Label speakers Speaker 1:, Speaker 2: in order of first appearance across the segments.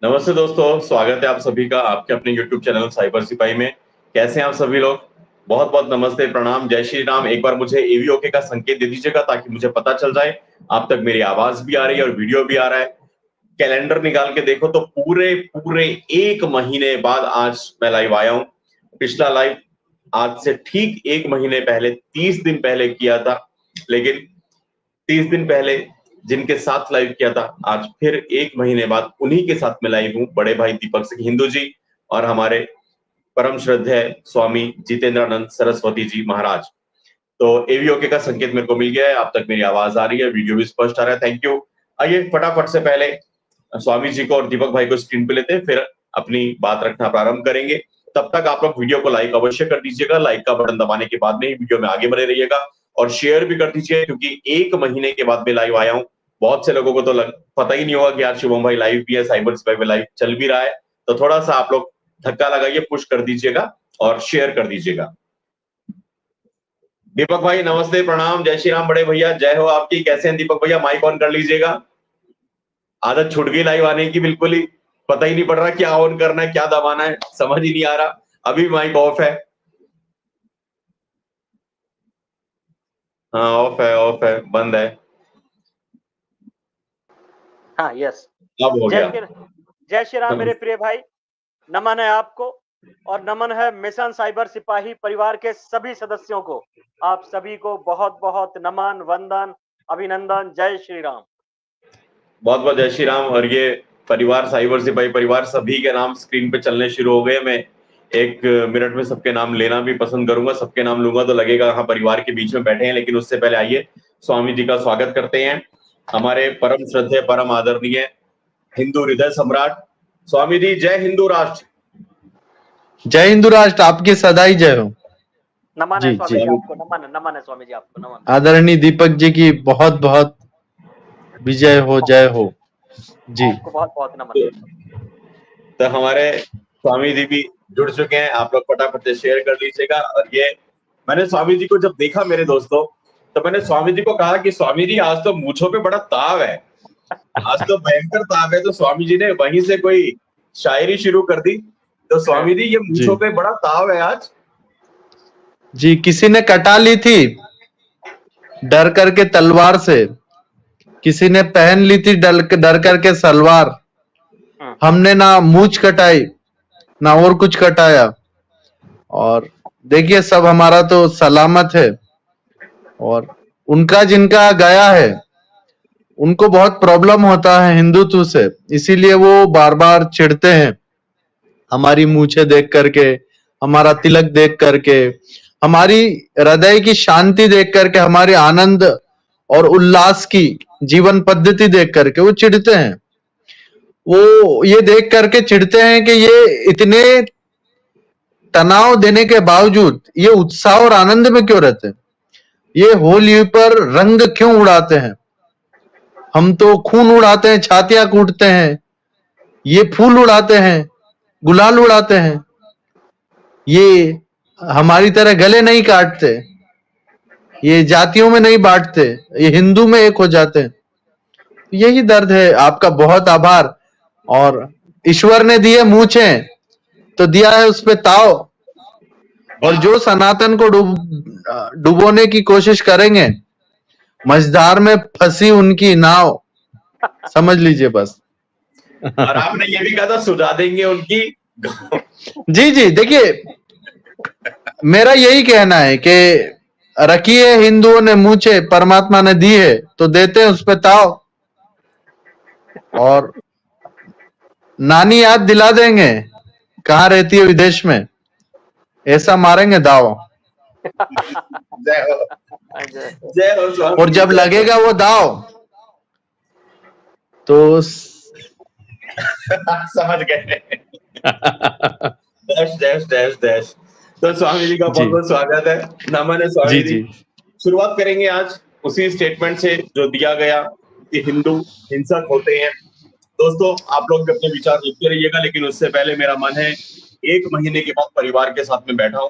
Speaker 1: नमस्ते दोस्तों, स्वागत है आप सभी का आपके अपने YouTube चैनल साइबर सिपाही में। कैसे हैं आप सभी लोग? बहुत बहुत नमस्ते, प्रणाम, जय श्री राम। एक बार मुझे एवीओके का संकेत दे दीजिएगा ताकि मुझे पता चल जाए आप तक मेरी आवाज भी आ रही है और वीडियो भी आ रहा है। कैलेंडर निकाल के देखो तो पूरे पूरे 1 महीने बाद आज मैं लाइव आया हूँ। पिछला लाइव आज से ठीक 1 महीने पहले 30 दिन पहले किया था, लेकिन 30 दिन पहले जिनके साथ लाइव किया था आज फिर 1 महीने बाद उन्हीं के साथ मैं लाइव हूँ, बड़े भाई दीपक सिंह हिंदू जी और हमारे परम श्रद्धेय स्वामी जितेंद्रानंद सरस्वती जी महाराज। तो एवीओके का संकेत मेरे को मिल गया है, आप तक मेरी आवाज आ रही है, वीडियो भी स्पष्ट आ रहा है। Thank you. आइए फटाफट से पहले स्वामी जी को और दीपक भाई को स्क्रीन पे लेते हैं, फिर अपनी बात रखना प्रारंभ करेंगे। तब तक आप लोग वीडियो को लाइक अवश्य कर दीजिएगा। लाइक का बटन दबाने के बाद में ही वीडियो में आगे बने रहिएगा और शेयर भी कर दीजिए, क्योंकि 1 महीने के बाद मैं लाइव आया हूँ। बहुत से लोगों को तो पता ही नहीं होगा कि यार शुभम भाई लाइव भी है, साइबर स्पाई पे लाइव चल भी रहा है। तो थोड़ा सा आप लोग धक्का लगाइए, पुश कर दीजिएगा और शेयर कर दीजिएगा। दीपक भाई नमस्ते, प्रणाम, जय श्री राम बड़े भैया, जय हो आपकी। कैसे हैं दीपक भैया? माइक ऑन कर लीजिएगा। आदत छूट गई लाइव आने की, बिल्कुल ही पता ही नहीं पड़ रहा क्या ऑन करना है क्या दबाना है, समझ ही नहीं आ रहा। अभी माइक ऑफ है। हाँ ऑफ है, बंद है।
Speaker 2: हाँ यस।
Speaker 1: अब हो गया।
Speaker 2: जय श्री राम मेरे प्रिय भाई, नमन है आपको और नमन है मिशन साइबर सिपाही परिवार के सभी सदस्यों को। आप सभी को बहुत बहुत नमन, वंदन, अभिनंदन। जय श्री राम।
Speaker 1: बहुत बहुत जय श्री राम। और ये परिवार साइबर सिपाही परिवार सभी के नाम स्क्रीन पे चलने शुरू हो गए। मैं 1 मिनट में सबके नाम लेना भी पसंद करूंगा। सबके नाम लूंगा तो लगेगा हाँ परिवार के बीच में बैठे हैं, लेकिन उससे पहले आइए स्वामी जी का स्वागत करते हैं। हमारे परम श्रद्धेय परम आदरणीय हिंदू हृदय सम्राट स्वामी जी। जय हिंदू राष्ट्र।
Speaker 3: जय हिंदू राष्ट्र, आपकी सदाई जय हो।
Speaker 2: नमन है स्वामी जी आपको, नमन है स्वामी जी आपको, नमन।
Speaker 3: आदरणीय दीपक जी की बहुत बहुत विजय हो, जय हो जी।
Speaker 2: आपको बहुत बहुत नमन।
Speaker 1: तो हमारे स्वामी जी भी जुड़ चुके हैं, आप लोग फटाफट से शेयर कर लीजिएगा। और ये मैंने स्वामी जी को जब देखा मेरे दोस्तों, तो मैंने स्वामी जी को कहा कि स्वामी जी आज तो मूंछों पे बड़ा ताव है, आज तो भयंकर ताव है। तो स्वामी जी ने वहीं से कोई शायरी शुरू कर दी। तो स्वामी जी ये मूंछों पे बड़ा ताव है आज
Speaker 3: जी। किसी ने कटा ली थी डर करके तलवार से, किसी ने पहन ली थी डर करके सलवार। हमने ना मूंछ कटाई ना और कुछ कटाया, और देखिए सब हमारा तो सलामत है। और उनका जिनका गया है उनको बहुत प्रॉब्लम होता है हिंदुत्व से, इसीलिए वो बार बार चिढ़ते हैं हमारी मूछें देख करके, हमारा तिलक देख करके, हमारी हृदय की शांति देख करके, हमारे आनंद और उल्लास की जीवन पद्धति देख करके वो चिढ़ते हैं। वो ये देख करके चिढ़ते हैं कि ये इतने तनाव देने के बावजूद ये उत्साह और आनंद में क्यों रहते हैं, ये होली पर रंग क्यों उड़ाते हैं। हम तो खून उड़ाते हैं, छातियां कूटते हैं, ये फूल उड़ाते हैं, गुलाल उड़ाते हैं, ये हमारी तरह गले नहीं काटते, ये जातियों में नहीं बांटते, ये हिंदू में एक हो जाते हैं। यही दर्द है। आपका बहुत आभार। और ईश्वर ने दिए मूछें तो दिया है उस पे ताव, और जो सनातन को डुबोने की कोशिश करेंगे मझधार में फंसी उनकी नाव, समझ लीजिए बस।
Speaker 1: और आपने ये भी कहा था सुझा देंगे उनकी
Speaker 3: जी जी। देखिए मेरा यही कहना है कि रखी है हिंदुओं ने मूछे, परमात्मा ने दी है तो देते हैं उस पे ताव। और नानी याद दिला देंगे कहाँ रहती है विदेश में, ऐसा मारेंगे दाव।
Speaker 1: जय हो, जय हो स्वामी।
Speaker 3: और जब लगेगा वो दाव तो
Speaker 1: समझ गए। Dash dash dash dash. तो स्वामी जी का बहुत बहुत स्वागत है, नमन है स्वामी जी। शुरुआत करेंगे आज उसी स्टेटमेंट से जो दिया गया कि हिंदू हिंसक होते हैं। दोस्तों आप लोग भी अपने विचार लिखते रहिएगा, लेकिन उससे पहले मेरा मन है 1 महीने के बाद परिवार के साथ में बैठा हूँ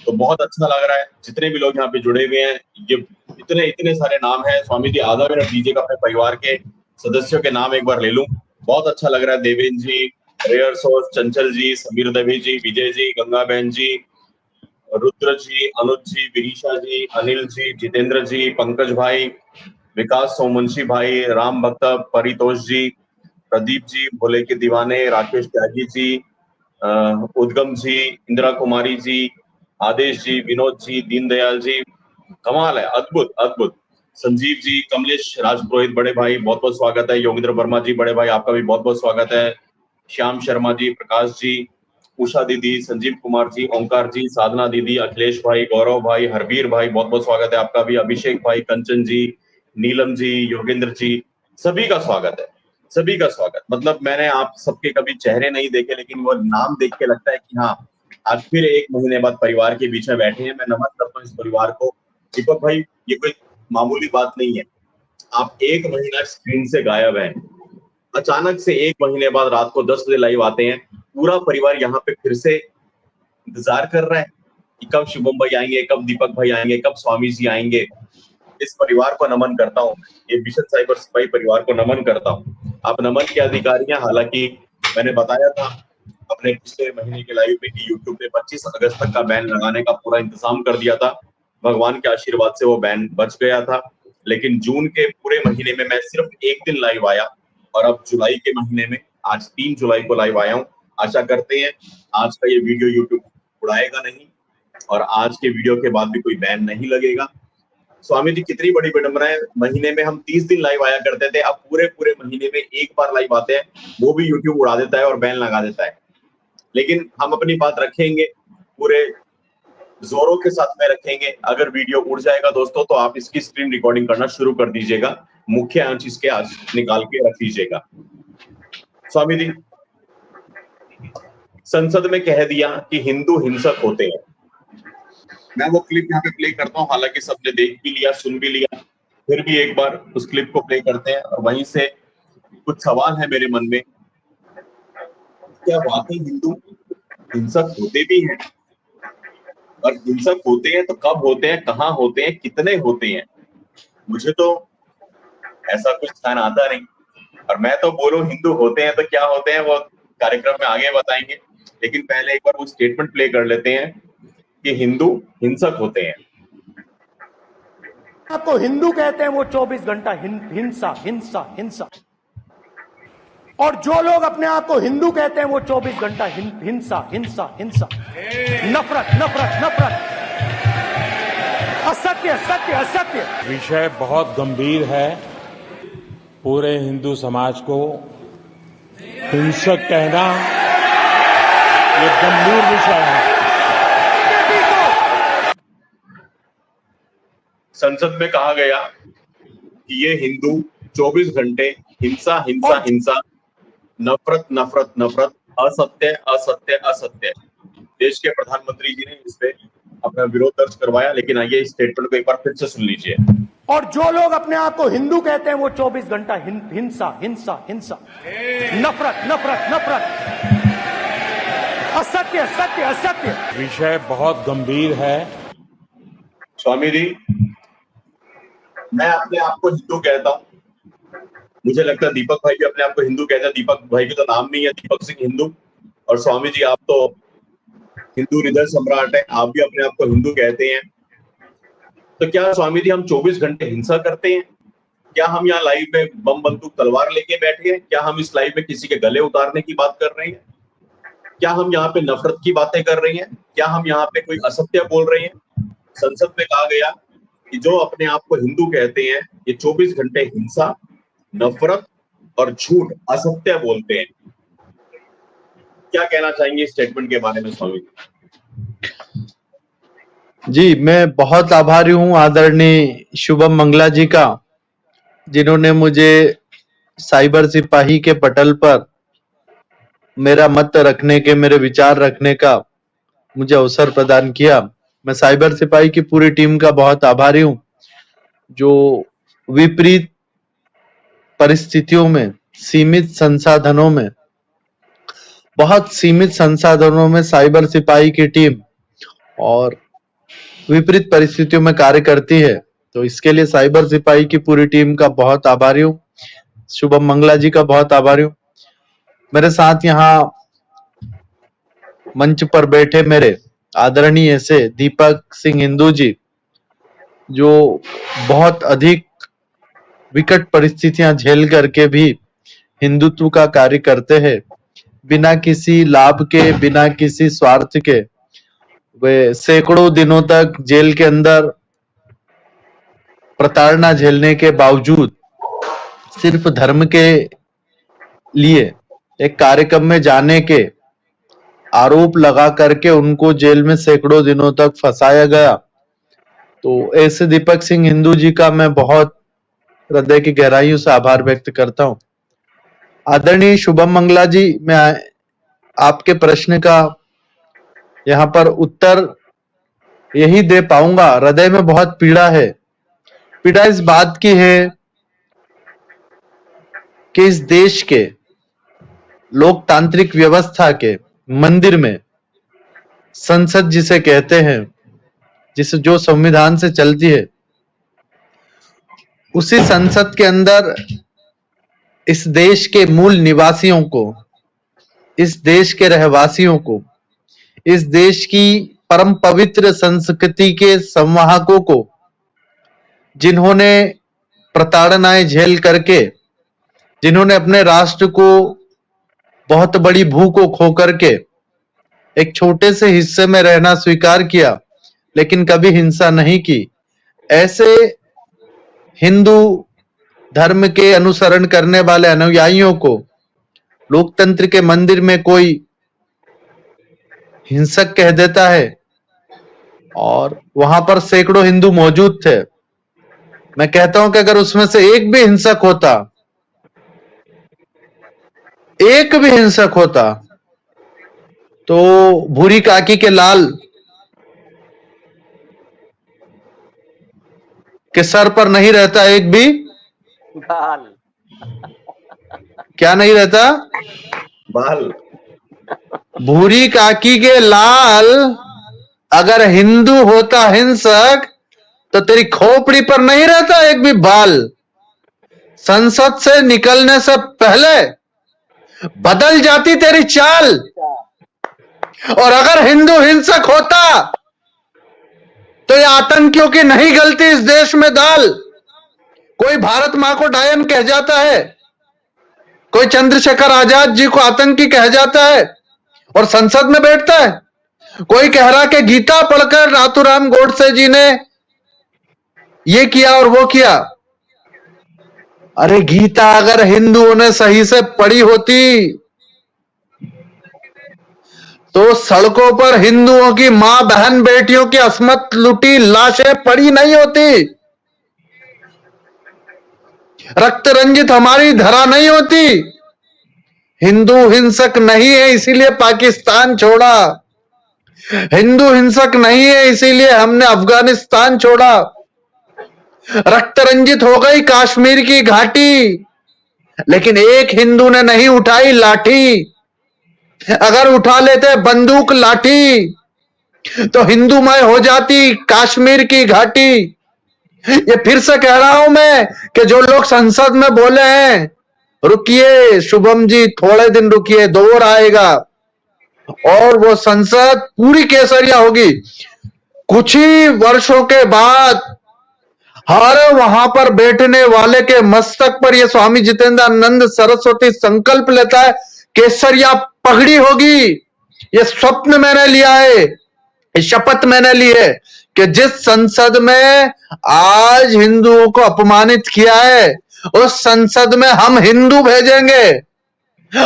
Speaker 1: तो बहुत अच्छा लग रहा है। जितने भी लोग यहाँ पे जुड़े हुए हैं, ये इतने इतने सारे नाम हैं। स्वामी जी आधा मिनट दीजिएगा अपने परिवार के सदस्यों के नाम एक बार ले लूं। बहुत अच्छा लग रहा है। देवेंद्र जी, रेयर सोर्स, चंचल जी, समीर दवी जी, विजय जी, गंगा बहन जी, रुद्र जी, अनुज जी, विनीशा जी, अनिल जी, जितेंद्र जी, पंकज भाई, विकास सोमवंशी भाई, राम भक्त, परितोष जी, प्रदीप जी, भोले के दीवाने, राकेश त्यागी जी, उद्गम जी, इंदिरा कुमारी जी, आदेश जी, विनोद जी, दीनदयाल जी, कमाल है, अद्भुत अद्भुत। संजीव जी, कमलेश राजपुरोहित बड़े भाई, बहुत बहुत स्वागत है। योगेंद्र वर्मा जी बड़े भाई, आपका भी बहुत बहुत स्वागत है। श्याम शर्मा जी, प्रकाश जी, उषा दीदी, संजीव कुमार जी, ओंकार जी, साधना दीदी, अखिलेश भाई, गौरव भाई, हरबीर भाई, बहुत बहुत स्वागत है आपका भी। अभिषेक भाई, कंचन जी, नीलम जी, योगेंद्र जी, सभी का स्वागत है, सभी का स्वागत। मतलब मैंने आप सबके कभी चेहरे नहीं देखे, लेकिन वो नाम देख के लगता है कि हाँ, आज फिर 1 महीने बाद परिवार के बीच में बैठे हैं। मैं नमन करता हूँ इस परिवार को। दीपक भाई, ये कोई मामूली बात नहीं है। आप 1 महीना स्क्रीन से गायब हैं, अचानक से 1 महीने बाद रात को 10 बजे लाइव आते हैं। पूरा परिवार यहाँ पे फिर से इंतजार कर रहा है कि कब शुभम भाई आएंगे, कब दीपक भाई आएंगे, कब स्वामी जी आएंगे। इस परिवार को नमन करता हूँ, ये मिशन साइबर सिपाही परिवार को नमन करता हूँ। आप नमन के अधिकारी हैं। हालांकि मैंने बताया था अपने पिछले महीने के लाइव में कि यूट्यूब ने 25 अगस्त तक का बैन लगाने का पूरा इंतजाम कर दिया था। भगवान के आशीर्वाद से वो बैन बच गया था, लेकिन जून के पूरे महीने में मैं सिर्फ 1 दिन लाइव आया, और अब जुलाई के महीने में आज 3 जुलाई को लाइव आया हूँ। आशा करते हैं आज का ये वीडियो यूट्यूब उड़ाएगा नहीं, और आज के वीडियो के बाद भी कोई बैन नहीं लगेगा। स्वामी जी, कितनी बड़ी विडंबना है। महीने में हम 30 दिन लाइव आया करते थे, अब पूरे पूरे महीने में एक बार लाइव आते हैं, वो भी यूट्यूब उड़ा देता है और बैन लगा देता है। लेकिन हम अपनी बात रखेंगे, पूरे जोरों के साथ में रखेंगे। अगर वीडियो उड़ जाएगा दोस्तों, तो आप इसकी स्क्रीन रिकॉर्डिंग करना शुरू कर दीजिएगा, मुख्य अंश इसके आज निकाल के रख लीजिएगा। स्वामी जी, संसद में कह दिया कि हिंदू हिंसक होते हैं। मैं वो क्लिप यहाँ पे प्ले करता हूँ, हालांकि सबने देख भी लिया, सुन भी लिया, फिर भी एक बार उस क्लिप को प्ले करते हैं। और वहीं से कुछ सवाल है मेरे मन में, क्या वाकई हिंदू हिंसक होते भी हैं? और हिंसक होते हैं तो कब होते हैं, कहाँ होते हैं, कितने होते हैं? मुझे तो ऐसा कुछ ध्यान आता नहीं। और मैं तो बोलूं हिंदू होते हैं तो क्या होते हैं, वो कार्यक्रम में आगे बताएंगे। लेकिन पहले एक बार वो स्टेटमेंट प्ले कर लेते हैं कि हिंदू हिंसक होते हैं।
Speaker 4: आपको हिंदू कहते हैं वो 24 घंटा हिंसा हिंसा हिंसा, और जो लोग अपने आप को हिंदू कहते हैं वो 24 घंटा हिंसा हिंसा हिंसा, नफरत नफरत नफरत, असत्य सत्य असत्य।
Speaker 5: विषय बहुत गंभीर है। पूरे हिंदू समाज को हिंसक कहना ये गंभीर विषय है।
Speaker 1: संसद में कहा गया कि ये हिंदू 24 घंटे हिंसा हिंसा हिंसा, नफरत नफरत नफरत, असत्य असत्य असत्य। देश के प्रधानमंत्री जी ने इस पे अपना विरोध दर्ज करवाया। लेकिन आइए इस स्टेटमेंट को एक बार फिर से सुन लीजिए।
Speaker 4: और जो लोग अपने आप को हिंदू कहते हैं वो 24 घंटा हिंसा हिंसा हिंसा, नफरत नफरत नफरत, असत्य सत्य असत्य।
Speaker 5: विषय बहुत गंभीर है।
Speaker 1: स्वामी जी, मैं अपने आप को हिंदू कहता हूँ, मुझे लगता है दीपक भाई भी अपने आप को हिंदू कहते हैं। दीपक भाई की तो नाम नहीं है, दीपक सिंह हिंदू। और स्वामी जी, आप तो हिंदू हृदय सम्राट है, आप भी अपने आप को हिंदू कहते हैं। तो क्या स्वामी जी हम 24 घंटे हिंसा करते हैं? क्या हम यहाँ लाइव में बम बंदूक तलवार लेके बैठे हैं? क्या हम इस लाइव में किसी के गले उतारने की बात कर रहे हैं? क्या हम यहाँ पे नफरत की बातें कर रहे हैं? क्या हम यहाँ पे कोई असत्य बोल रहे हैं? संसद में कहा गया कि जो अपने आप को हिंदू कहते हैं ये 24 घंटे हिंसा, नफरत और झूठ असत्य बोलते हैं। क्या कहना चाहेंगे इस स्टेटमेंट के बारे में स्वामी
Speaker 3: जी? मैं बहुत आभारी हूं आदरणीय शुभम मंगला जी का, जिन्होंने मुझे साइबर सिपाही के पटल पर मेरा मत रखने के, मेरे विचार रखने का मुझे अवसर प्रदान किया। मैं साइबर सिपाही की पूरी टीम का बहुत आभारी हूं, जो विपरीत परिस्थितियों में, सीमित संसाधनों में, बहुत सीमित संसाधनों में साइबर सिपाही की टीम और विपरीत परिस्थितियों में कार्य करती है। तो इसके लिए साइबर सिपाही की पूरी टीम का बहुत आभारी हूँ, शुभम मंगला जी का बहुत आभारी हूँ। मेरे साथ यहाँ मंच पर बैठे मेरे आदरणीय से दीपक सिंह हिंदू जी, जो बहुत अधिक विकट परिस्थितियां झेल करके भी हिंदुत्व का कार्य करते हैं, बिना किसी लाभ के, बिना किसी स्वार्थ के। वे सैकड़ों दिनों तक जेल के अंदर प्रताड़ना झेलने के बावजूद सिर्फ धर्म के लिए एक कार्यक्रम में जाने के आरोप लगा करके उनको जेल में सैकड़ों दिनों तक फंसाया गया। तो ऐसे दीपक सिंह हिंदू जी का मैं बहुत हृदय की गहराइयों से आभार व्यक्त करता हूं। आदरणीय शुभम मंगला जी, मैं आपके प्रश्न का यहाँ पर उत्तर यही दे पाऊंगा। हृदय में बहुत पीड़ा है। पीड़ा इस बात की है कि इस देश के लोकतांत्रिक व्यवस्था के मंदिर में, संसद जिसे कहते हैं, जिसे जो संविधान से चलती है, उसी संसद के अंदर इस देश के मूल निवासियों को, इस देश के रहवासियों को, इस देश की परम पवित्र संस्कृति के संवाहकों को, जिन्होंने प्रताड़नाएं झेल करके, जिन्होंने अपने राष्ट्र को बहुत बड़ी भूख को खो करके एक छोटे से हिस्से में रहना स्वीकार किया, लेकिन कभी हिंसा नहीं की, ऐसे हिंदू धर्म के अनुसरण करने वाले अनुयायियों को लोकतंत्र के मंदिर में कोई हिंसक कह देता है। और वहां पर सैकड़ों हिंदू मौजूद थे। मैं कहता हूं कि अगर उसमें से एक भी हिंसक होता, एक भी हिंसक होता, तो भूरी काकी के लाल के सर पर नहीं रहता एक भी
Speaker 2: बाल।
Speaker 3: क्या नहीं रहता?
Speaker 1: बाल।
Speaker 3: भूरी काकी के लाल अगर हिंदू होता हिंसक, तो तेरी खोपड़ी पर नहीं रहता एक भी बाल। संसद से निकलने से पहले बदल जाती तेरी चाल। और अगर हिंदू हिंसक होता, तो ये आतंकियों की नहीं गलती इस देश में दाल। कोई भारत मां को डायन कह जाता है, कोई चंद्रशेखर आजाद जी को आतंकी कह जाता है और संसद में बैठता है। कोई कह रहा कि गीता पढ़कर नाथूराम गोडसे जी ने ये किया और वो किया। अरे गीता अगर हिंदुओं ने सही से पढ़ी होती, तो सड़कों पर हिंदुओं की मां बहन बेटियों की अस्मत लुटी लाशें पड़ी नहीं होती, रक्त रंजित हमारी धरा नहीं होती। हिंदू हिंसक नहीं है इसीलिए पाकिस्तान छोड़ा, हिंदू हिंसक नहीं है इसीलिए हमने अफगानिस्तान छोड़ा। रक्त रंजित हो गई कश्मीर की घाटी, लेकिन एक हिंदू ने नहीं उठाई लाठी। अगर उठा लेते बंदूक लाठी, तो हिंदूमय हो जाती कश्मीर की घाटी। ये फिर से कह रहा हूं मैं कि जो लोग संसद में बोले हैं, रुकिए शुभम जी, थोड़े दिन रुकिए, दौर आएगा और वो संसद पूरी केसरिया होगी। कुछ ही वर्षों के बाद हर वहां पर बैठने वाले के मस्तक पर ये स्वामी जितेंद्रानंद सरस्वती संकल्प लेता है, केसरिया पगड़ी होगी। ये स्वप्न मैंने लिया है, ये शपथ मैंने ली है कि जिस संसद में आज हिंदुओं को अपमानित किया है, उस संसद में हम हिंदू भेजेंगे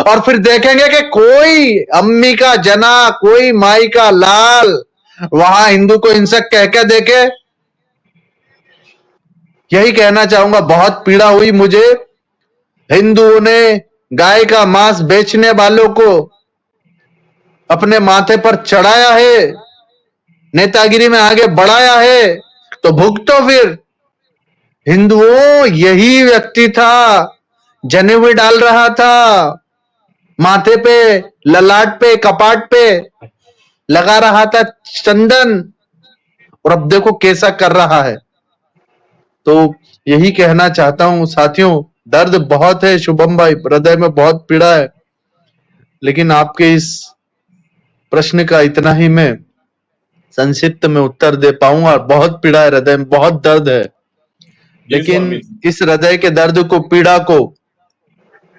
Speaker 3: और फिर देखेंगे कि कोई अम्मी का जना, कोई माई का लाल वहां हिंदू को हिंसक कह के देखे। यही कहना चाहूंगा, बहुत पीड़ा हुई मुझे। हिंदुओं ने गाय का मांस बेचने वालों को अपने माथे पर चढ़ाया है, नेतागिरी में आगे बढ़ाया है, तो भुगतो फिर। हिंदुओं यही व्यक्ति था, जनेऊ डाल रहा था, माथे पे, ललाट पे, कपाट पे लगा रहा था चंदन, और अब देखो कैसा कर रहा है। तो यही कहना चाहता हूं साथियों, दर्द बहुत है शुभम भाई, हृदय में बहुत पीड़ा है। लेकिन आपके इस प्रश्न का इतना ही मैं संक्षिप्त में उत्तर दे पाऊंगा। बहुत पीड़ा है हृदय में, बहुत दर्द है,
Speaker 1: जी
Speaker 3: लेकिन
Speaker 1: स्वामी जी।
Speaker 3: इस हृदय के दर्द को, पीड़ा को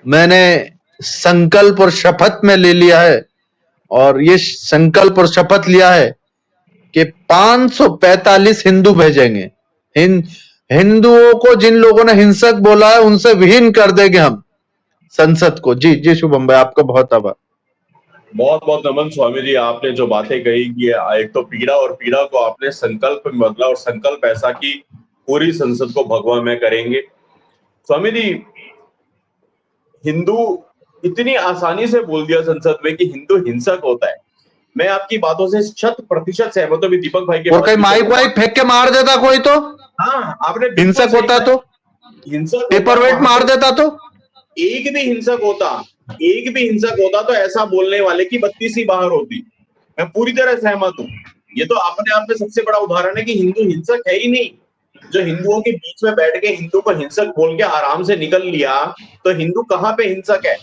Speaker 3: मैंने संकल्प और शपथ में ले लिया है, और ये संकल्प और शपथ लिया है कि 545 हिंदू भेजेंगे। हिंदुओं को जिन लोगों ने हिंसक बोला है उनसे विहीन कर देंगे हम संसद को। जी जी शुभम भाई, आपका बहुत आभार।
Speaker 1: बहुत बहुत नमन स्वामी जी। आपने जो बातें कही कि एक तो पीड़ा, और पीड़ा को आपने संकल्प में बदला, और संकल्प ऐसा कि पूरी संसद को भगवा में करेंगे। स्वामी जी, हिंदू इतनी आसानी से बोल दिया संसद में कि हिंदू हिंसक होता है। मैं आपकी बातों से 100% सहमत हूं। दीपक भाई के
Speaker 3: और
Speaker 1: बात
Speaker 3: कहीं
Speaker 1: की
Speaker 3: माइक वाइक फेंक के मार देता कोई तो,
Speaker 1: हाँ, आपने बिल्कुल
Speaker 3: हिंसक
Speaker 1: सही
Speaker 3: होता
Speaker 1: कहा।
Speaker 3: तो,
Speaker 1: हिंसक
Speaker 3: पेपर वेट मार देता तो,
Speaker 1: एक भी हिंसक होता तो ऐसा बोलने वाले की 32 ही बाहर होती। मैं पूरी तरह सहमत हूँ। ये तो अपने आप में सबसे बड़ा उदाहरण है कि हिंदू हिंसक है ही नहीं। जो हिंदुओं के बीच में बैठ के हिंदू को हिंसक बोल के आराम से निकल लिया, तो हिंदू कहाँ पे हिंसक है?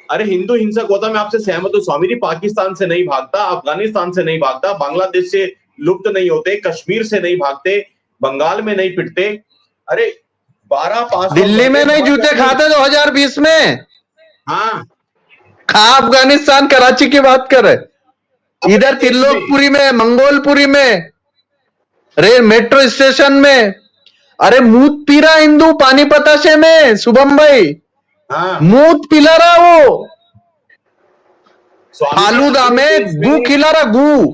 Speaker 1: अरे हिंदू हिंसक होता, मैं आपसे सहमत हूँ स्वामी जी। पाकिस्तान से नहीं भागता, अफगानिस्तान से नहीं भागता, बांग्लादेश से लुप्त नहीं होते, कश्मीर से नहीं भागते, बंगाल में नहीं पिटते। अरे 12 पासपोर्ट
Speaker 3: दिल्ली में नहीं जूते खाते 2020 में।
Speaker 1: हाँ,
Speaker 3: कहा अफगानिस्तान कराची की बात कर रहे, इधर
Speaker 1: देश में।
Speaker 3: त्रिलोकपुरी में, मंगोलपुरी में, रेल मेट्रो स्टेशन में। अरे मूत पी रहा हिंदू पानीपताशे में शुभम भाई,
Speaker 1: हाँ,
Speaker 3: मूत पिला रहा वो
Speaker 1: स्वामी जी,
Speaker 3: फालूदा
Speaker 1: अपने
Speaker 3: में,
Speaker 1: देश
Speaker 3: गू खिला रहा, गू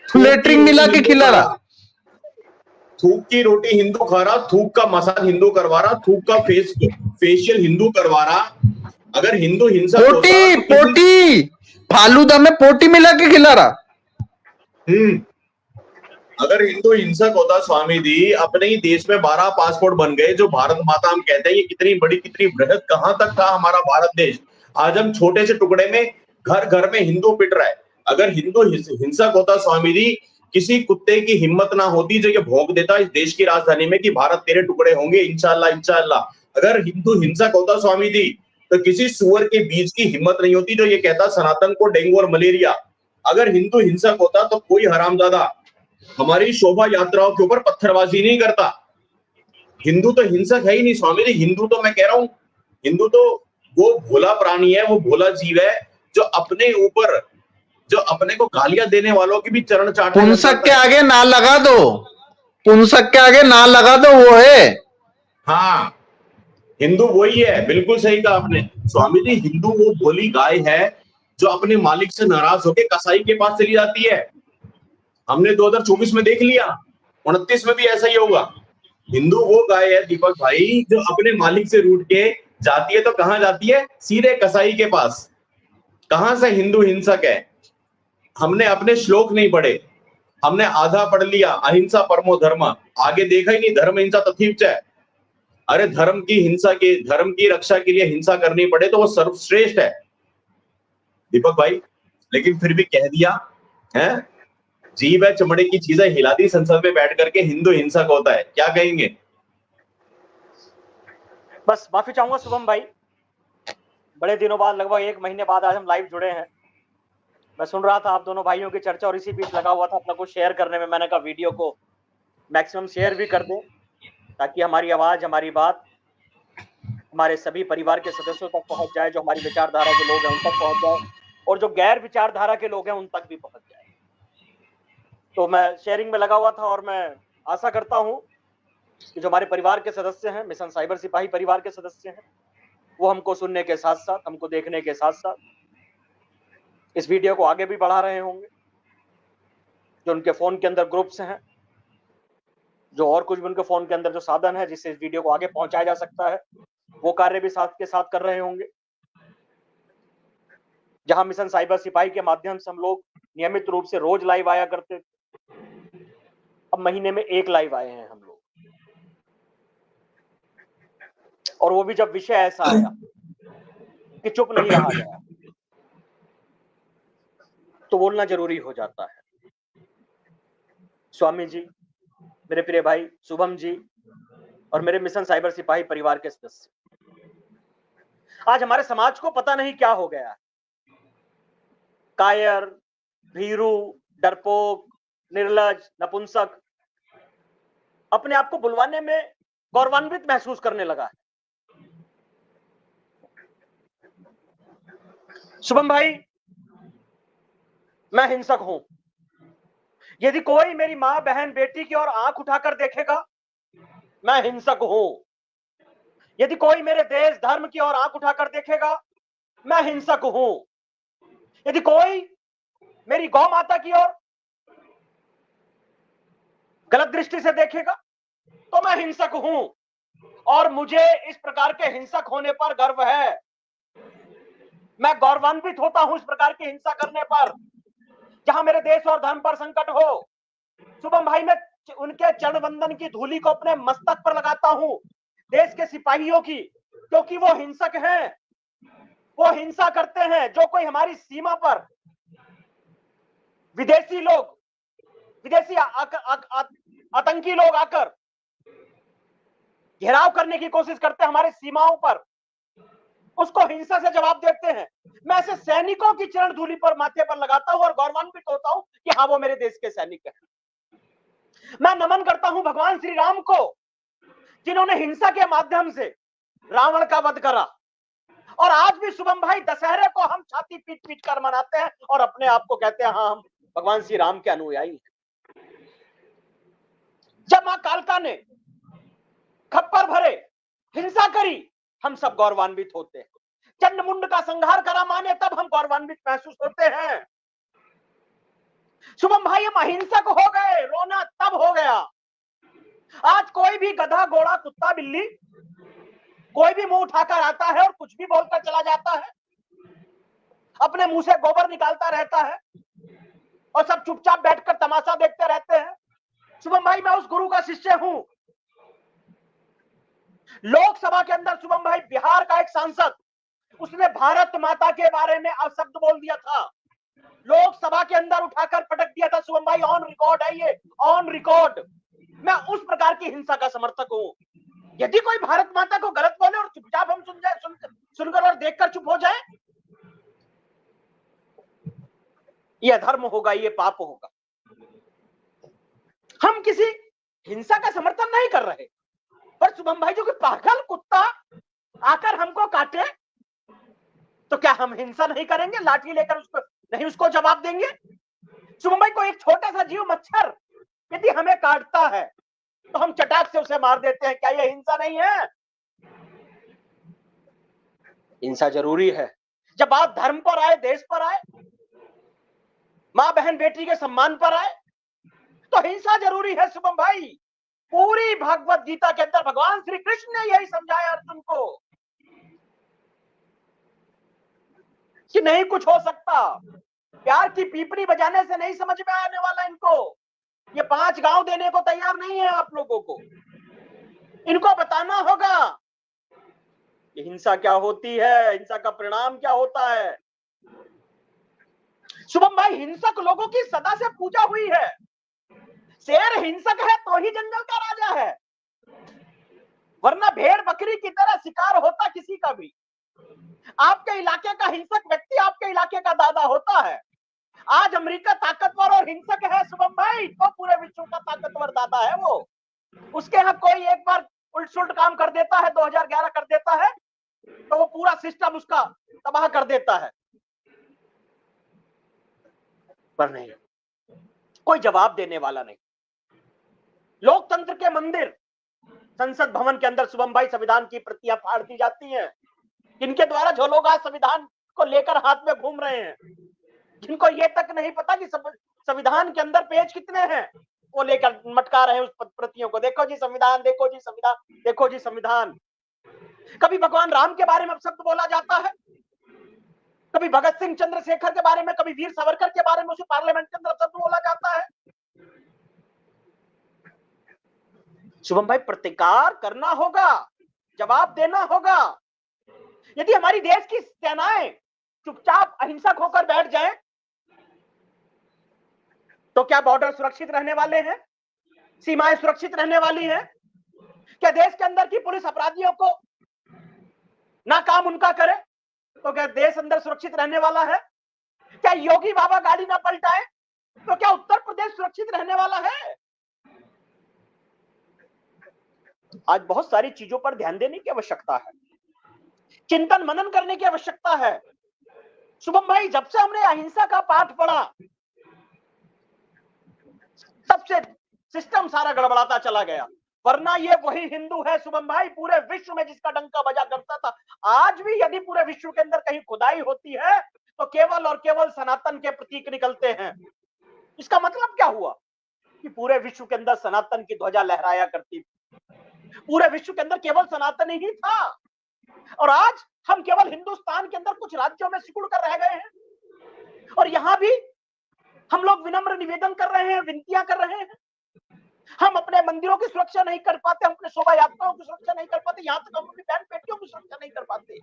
Speaker 1: थूक की
Speaker 3: लेटरिन
Speaker 1: रोटी
Speaker 3: मिला के
Speaker 1: हिंदू
Speaker 3: खिला
Speaker 1: खा
Speaker 3: रहा।
Speaker 1: रहा, थूक की रोटी हिंदू खा रहा, थूक का मसाज हिंदू करवा रहा, थूक का फेशियल हिंदू करवा रहा। अगर हिंदू हिंसक होता
Speaker 3: पोटी
Speaker 1: तो
Speaker 3: पोटी फालूदा में पोटी मिला के खिला रहा।
Speaker 1: अगर हिंदू हिंसक होता स्वामी जी, अपने ही देश में 12 पासपोर्ट बन गए। जो भारत माता हम कहते हैं, ये कितनी बड़ी, कितनी बृहद, कहां तक था हमारा भारत देश। आज हम छोटे से टुकड़े में घर घर में हिंदू पिट रहा है। अगर हिंदू हिंसक होता स्वामी जी, किसी कुत्ते की हिम्मत ना होती जो ये भौंक देता इस देश की राजधानी में कि भारत तेरे टुकड़े होंगे इंशाल्लाह इंशाल्लाह। अगर हिंदू हिंसक होता स्वामी जी, तो किसी सुअर के बीज की हिम्मत नहीं होती जो ये कहता सनातन को डेंगू और मलेरिया। अगर हिंदू हिंसक होता तो कोई हरामजादा हमारी शोभा यात्राओं के ऊपर पत्थरबाजी नहीं करता। हिंदू तो हिंसक है ही नहीं स्वामी जी। हिंदू तो मैं कह रहा हूं, हिंदू तो वो भोला प्राणी है, वो भोला जीव है जो अपने ऊपर, जो अपने को गालियां देने वालों की भी चरण चाटने लग
Speaker 3: पुंसक के
Speaker 1: जाता है।
Speaker 3: आगे ना लगा दो, पुंसक के आगे ना लगा दो, वो है।
Speaker 1: हाँ, हिंदू वही है, बिल्कुल सही कहा आपने स्वामी जी। हिंदू वो भोली गाय है जो अपने मालिक से नाराज होकर कसाई के पास चली जाती है। हमने 2024 में देख लिया, 29 में भी ऐसा ही होगा। हिंदू वो गाय है दीपक भाई जो अपने मालिक से रूठ के जाती है, तो कहां जाती है? सीधे कसाई के पास। कहां से हिंदू हिंसक है? हमने अपने श्लोक नहीं पढ़े, हमने आधा पढ़ लिया, अहिंसा परमो धर्म, आगे देखा ही नहीं, धर्म हिंसा तथीव च। अरे धर्म की हिंसा के, धर्म की रक्षा के लिए हिंसा करनी पड़े तो वो सर्वश्रेष्ठ है दीपक भाई। लेकिन फिर भी कह दिया है, जीव है चमड़े की चीजें हिला दी संसद में बैठ करके हिंदू हिंसक होता है। क्या कहेंगे?
Speaker 2: बस माफी चाहूंगा शुभम भाई, बड़े दिनों बाद, लगभग 1 महीने बाद आज हम लाइव जुड़े हैं। मैं सुन रहा था आप दोनों भाइयों की चर्चा और इसी बीच लगा हुआ था अपना कुछ शेयर करने में। मैंने कहा वीडियो को मैक्सिमम शेयर भी कर दें ताकि हमारी आवाज, हमारी बात हमारे सभी परिवार के सदस्यों तक पहुंच जाए, जो हमारी विचारधारा के लोग हैं उन तक पहुंच जाए, और जो गैर विचारधारा के लोग हैं उन तक भी पहुंच जाए। तो मैं शेयरिंग में लगा हुआ था और मैं आशा करता हूं कि जो हमारे परिवार के सदस्य हैं, मिशन साइबर सिपाही परिवार के सदस्य हैं, वो हमको सुनने के साथ साथ, हमको देखने के साथ साथ इस वीडियो को आगे भी बढ़ा रहे होंगे। जो उनके फोन के अंदर ग्रुप्स हैं, जो और कुछ भी उनके फोन के अंदर जो साधन है जिससे इस वीडियो को आगे पहुंचाया जा सकता है, वो कार्य भी साथ के साथ कर रहे होंगे। जहां मिशन साइबर सिपाही के माध्यम से हम लोग नियमित रूप से रोज लाइव आया करते थे, अब महीने में 1 लाइव आए हैं हम लोग। और वो भी जब विषय ऐसा आया कि चुप नहीं रहा गया, तो बोलना जरूरी हो जाता है। स्वामी जी, मेरे प्रिय भाई शुभम जी और मेरे मिशन साइबर सिपाही परिवार के सदस्य, आज हमारे समाज को पता नहीं क्या हो गया है। कायर, भीरू, डरपोक, निर्लज, नपुंसक अपने आप को बुलवाने में गौरवान्वित महसूस करने लगा है। शुभम भाई, मैं हिंसक हूं। यदि कोई मेरी मां, बहन, बेटी की ओर आंख उठाकर देखेगा, मैं हिंसक हूं। यदि कोई मेरे देश, धर्म की ओर आंख उठाकर देखेगा, मैं हिंसक हूं। यदि कोई मेरी गौ माता की ओर गलत दृष्टि से देखेगा, तो मैं हिंसक हूं। और मुझे इस प्रकार के हिंसक होने पर गर्व है। मैं गौरवान्वित होता हूं इस प्रकार की हिंसा करने पर, जहां मेरे देश और धर्म पर संकट हो। शुभम भाई, मैं उनके चरण वंदन की धूलि को अपने मस्तक पर लगाता हूं, देश के सिपाहियों की, क्योंकि वो हिंसक हैं। वो हिंसा करते हैं। जो कोई हमारी सीमा पर विदेशी लोग, विदेशी आतंकी लोग आकर घेराव करने की कोशिश करते हैं हमारे सीमाओं पर, उसको हिंसा से जवाब देते हैं। मैं ऐसे सैनिकों की चरण धूलि पर माथे पर लगाता हूं और गौरवान्वित होता हूं कि हाँ, वो मेरे देश के सैनिक हैं। मैं नमन करता हूं भगवान श्री राम को, जिन्होंने हिंसा के माध्यम से रावण का वध करा। और आज भी शुभम भाई, दशहरे को हम छाती पीट पीट कर मनाते हैं और अपने आप को कहते हैं हाँ, हम भगवान श्री राम के अनुयायी हैं। जब मां कालका ने खप्पर भरे, हिंसा करी, हम सब गौरवान्वित होते हैं। चंडमुंड का संहार करा मां ने, तब हम गौरवान्वित महसूस होते हैं। शुभम भाई, हम अहिंसक हो गए, रोना तब हो गया। आज कोई भी गधा, घोड़ा, कुत्ता, बिल्ली कोई भी मुंह उठाकर आता है और कुछ भी बोलकर चला जाता है, अपने मुंह से गोबर निकालता रहता है और सब चुपचाप बैठकर तमाशा देखते रहते हैं। शुभम भाई, मैं उस गुरु का शिष्य हूं। लोकसभा के अंदर शुभम भाई, बिहार का एक सांसद, उसने भारत माता के बारे में अपशब्द बोल दिया था, लोकसभा के अंदर उठाकर पटक दिया था। शुभम भाई, ऑन रिकॉर्ड है ये, ऑन रिकॉर्ड। मैं उस प्रकार की हिंसा का समर्थक हूं। यदि कोई भारत माता को गलत बोले और चुपचाप हम सुनकर और देखकर चुप हो जाए, यह धर्म होगा, ये पाप होगा। हम किसी हिंसा का समर्थन नहीं कर रहे, पर शुभम भाई, जो कि पागल कुत्ता आकर हमको काटे, तो क्या हम हिंसा नहीं करेंगे? लाठी लेकर उसको नहीं, उसको जवाब देंगे? शुभम भाई, कोई एक छोटा सा जीव, मच्छर, यदि हमें काटता है तो हम चटाक से उसे मार देते हैं। क्या यह हिंसा नहीं है? हिंसा जरूरी है। जब बात धर्म पर आए, देश पर आए, मां, बहन, बेटी के सम्मान पर आए, तो हिंसा जरूरी है। शुभम भाई, पूरी भागवत गीता के अंदर भगवान श्री कृष्ण ने यही समझाया अर्जुन को कि नहीं कुछ हो सकता। प्यार की पीपनी बजाने से नहीं समझ में आने वाला इनको। ये 5 गांव देने को तैयार नहीं है आप लोगों को। इनको बताना होगा कि हिंसा क्या होती है, हिंसा का परिणाम क्या होता है। शुभम भाई, हिंसक लोगों की सदा से पूजा हुई है। शेर हिंसक है तो ही जंगल का राजा है, वरना भेड़ बकरी की तरह शिकार होता किसी का भी। आपके इलाके का हिंसक व्यक्ति आपके इलाके का दादा होता है। आज अमेरिका ताकतवर और हिंसक है शुभम भाई, तो पूरे विश्व का ताकतवर दादा है वो। उसके यहाँ कोई एक बार उल्ट सुल्ट काम कर देता है, 2011 कर देता है, तो वो पूरा सिस्टम उसका तबाह कर देता है। पर नहीं, कोई जवाब देने वाला नहीं। लोकतंत्र के मंदिर, संसद भवन के अंदर शुभम भाई, संविधान की प्रतियां फाड़ दी जाती हैं। इनके द्वारा जो लोग आज संविधान को लेकर हाथ में घूम रहे हैं, जिनको ये तक नहीं पता कि संविधान के अंदर पेज कितने हैं, वो लेकर मटका रहे हैं उस प्रतियों को। देखो जी संविधान, देखो जी संविधान, देखो जी संविधान। कभी भगवान राम के बारे में अपशब्द बोला जाता है, कभी भगत सिंह, चंद्रशेखर के बारे में, कभी वीर सावरकर के बारे में उसे पार्लियामेंट के अंदर अपशब्द बोला जाता है। शुभम भाई, प्रतिकार करना होगा, जवाब देना होगा। यदि हमारी देश की सेनाएं चुपचाप अहिंसक होकर बैठ जाएं, तो क्या बॉर्डर सुरक्षित रहने वाले हैं? सीमाएं सुरक्षित रहने वाली हैं? क्या देश के अंदर की पुलिस अपराधियों को ना काम उनका करे, तो क्या देश अंदर सुरक्षित रहने वाला है? क्या योगी बाबा गाड़ी ना पलटाए तो क्या उत्तर प्रदेश सुरक्षित रहने वाला है? आज बहुत सारी चीजों पर ध्यान देने की आवश्यकता है, चिंतन मनन करने की आवश्यकता है। शुभम भाई, जब से हमने अहिंसा का पाठ पढ़ा, तब से सिस्टम सारा गड़बड़ाता चला गया। वरना ये वही हिंदू है शुभम भाई, पूरे विश्व में जिसका डंका बजा करता था। आज भी यदि पूरे विश्व के अंदर कहीं खुदाई होती है तो केवल और केवल सनातन के प्रतीक निकलते हैं। इसका मतलब क्या हुआ कि पूरे विश्व के अंदर सनातन की ध्वजा लहराया करती थी, पूरे विश्व के अंदर केवल सनातन ही था। और आज हम केवल हिंदुस्तान के अंदर कुछ राज्यों में सिकुड़ कर रह गए हैं और यहां भी हम लोग विनम्र निवेदन कर रहे हैं, विनतियां कर रहे हैं। हम अपने मंदिरों की सुरक्षा नहीं कर पाते, हम अपने शोभा यात्राओं की सुरक्षा नहीं कर पाते, यहां तक हम अपनी बहन बेटियों की सुरक्षा नहीं कर पाते।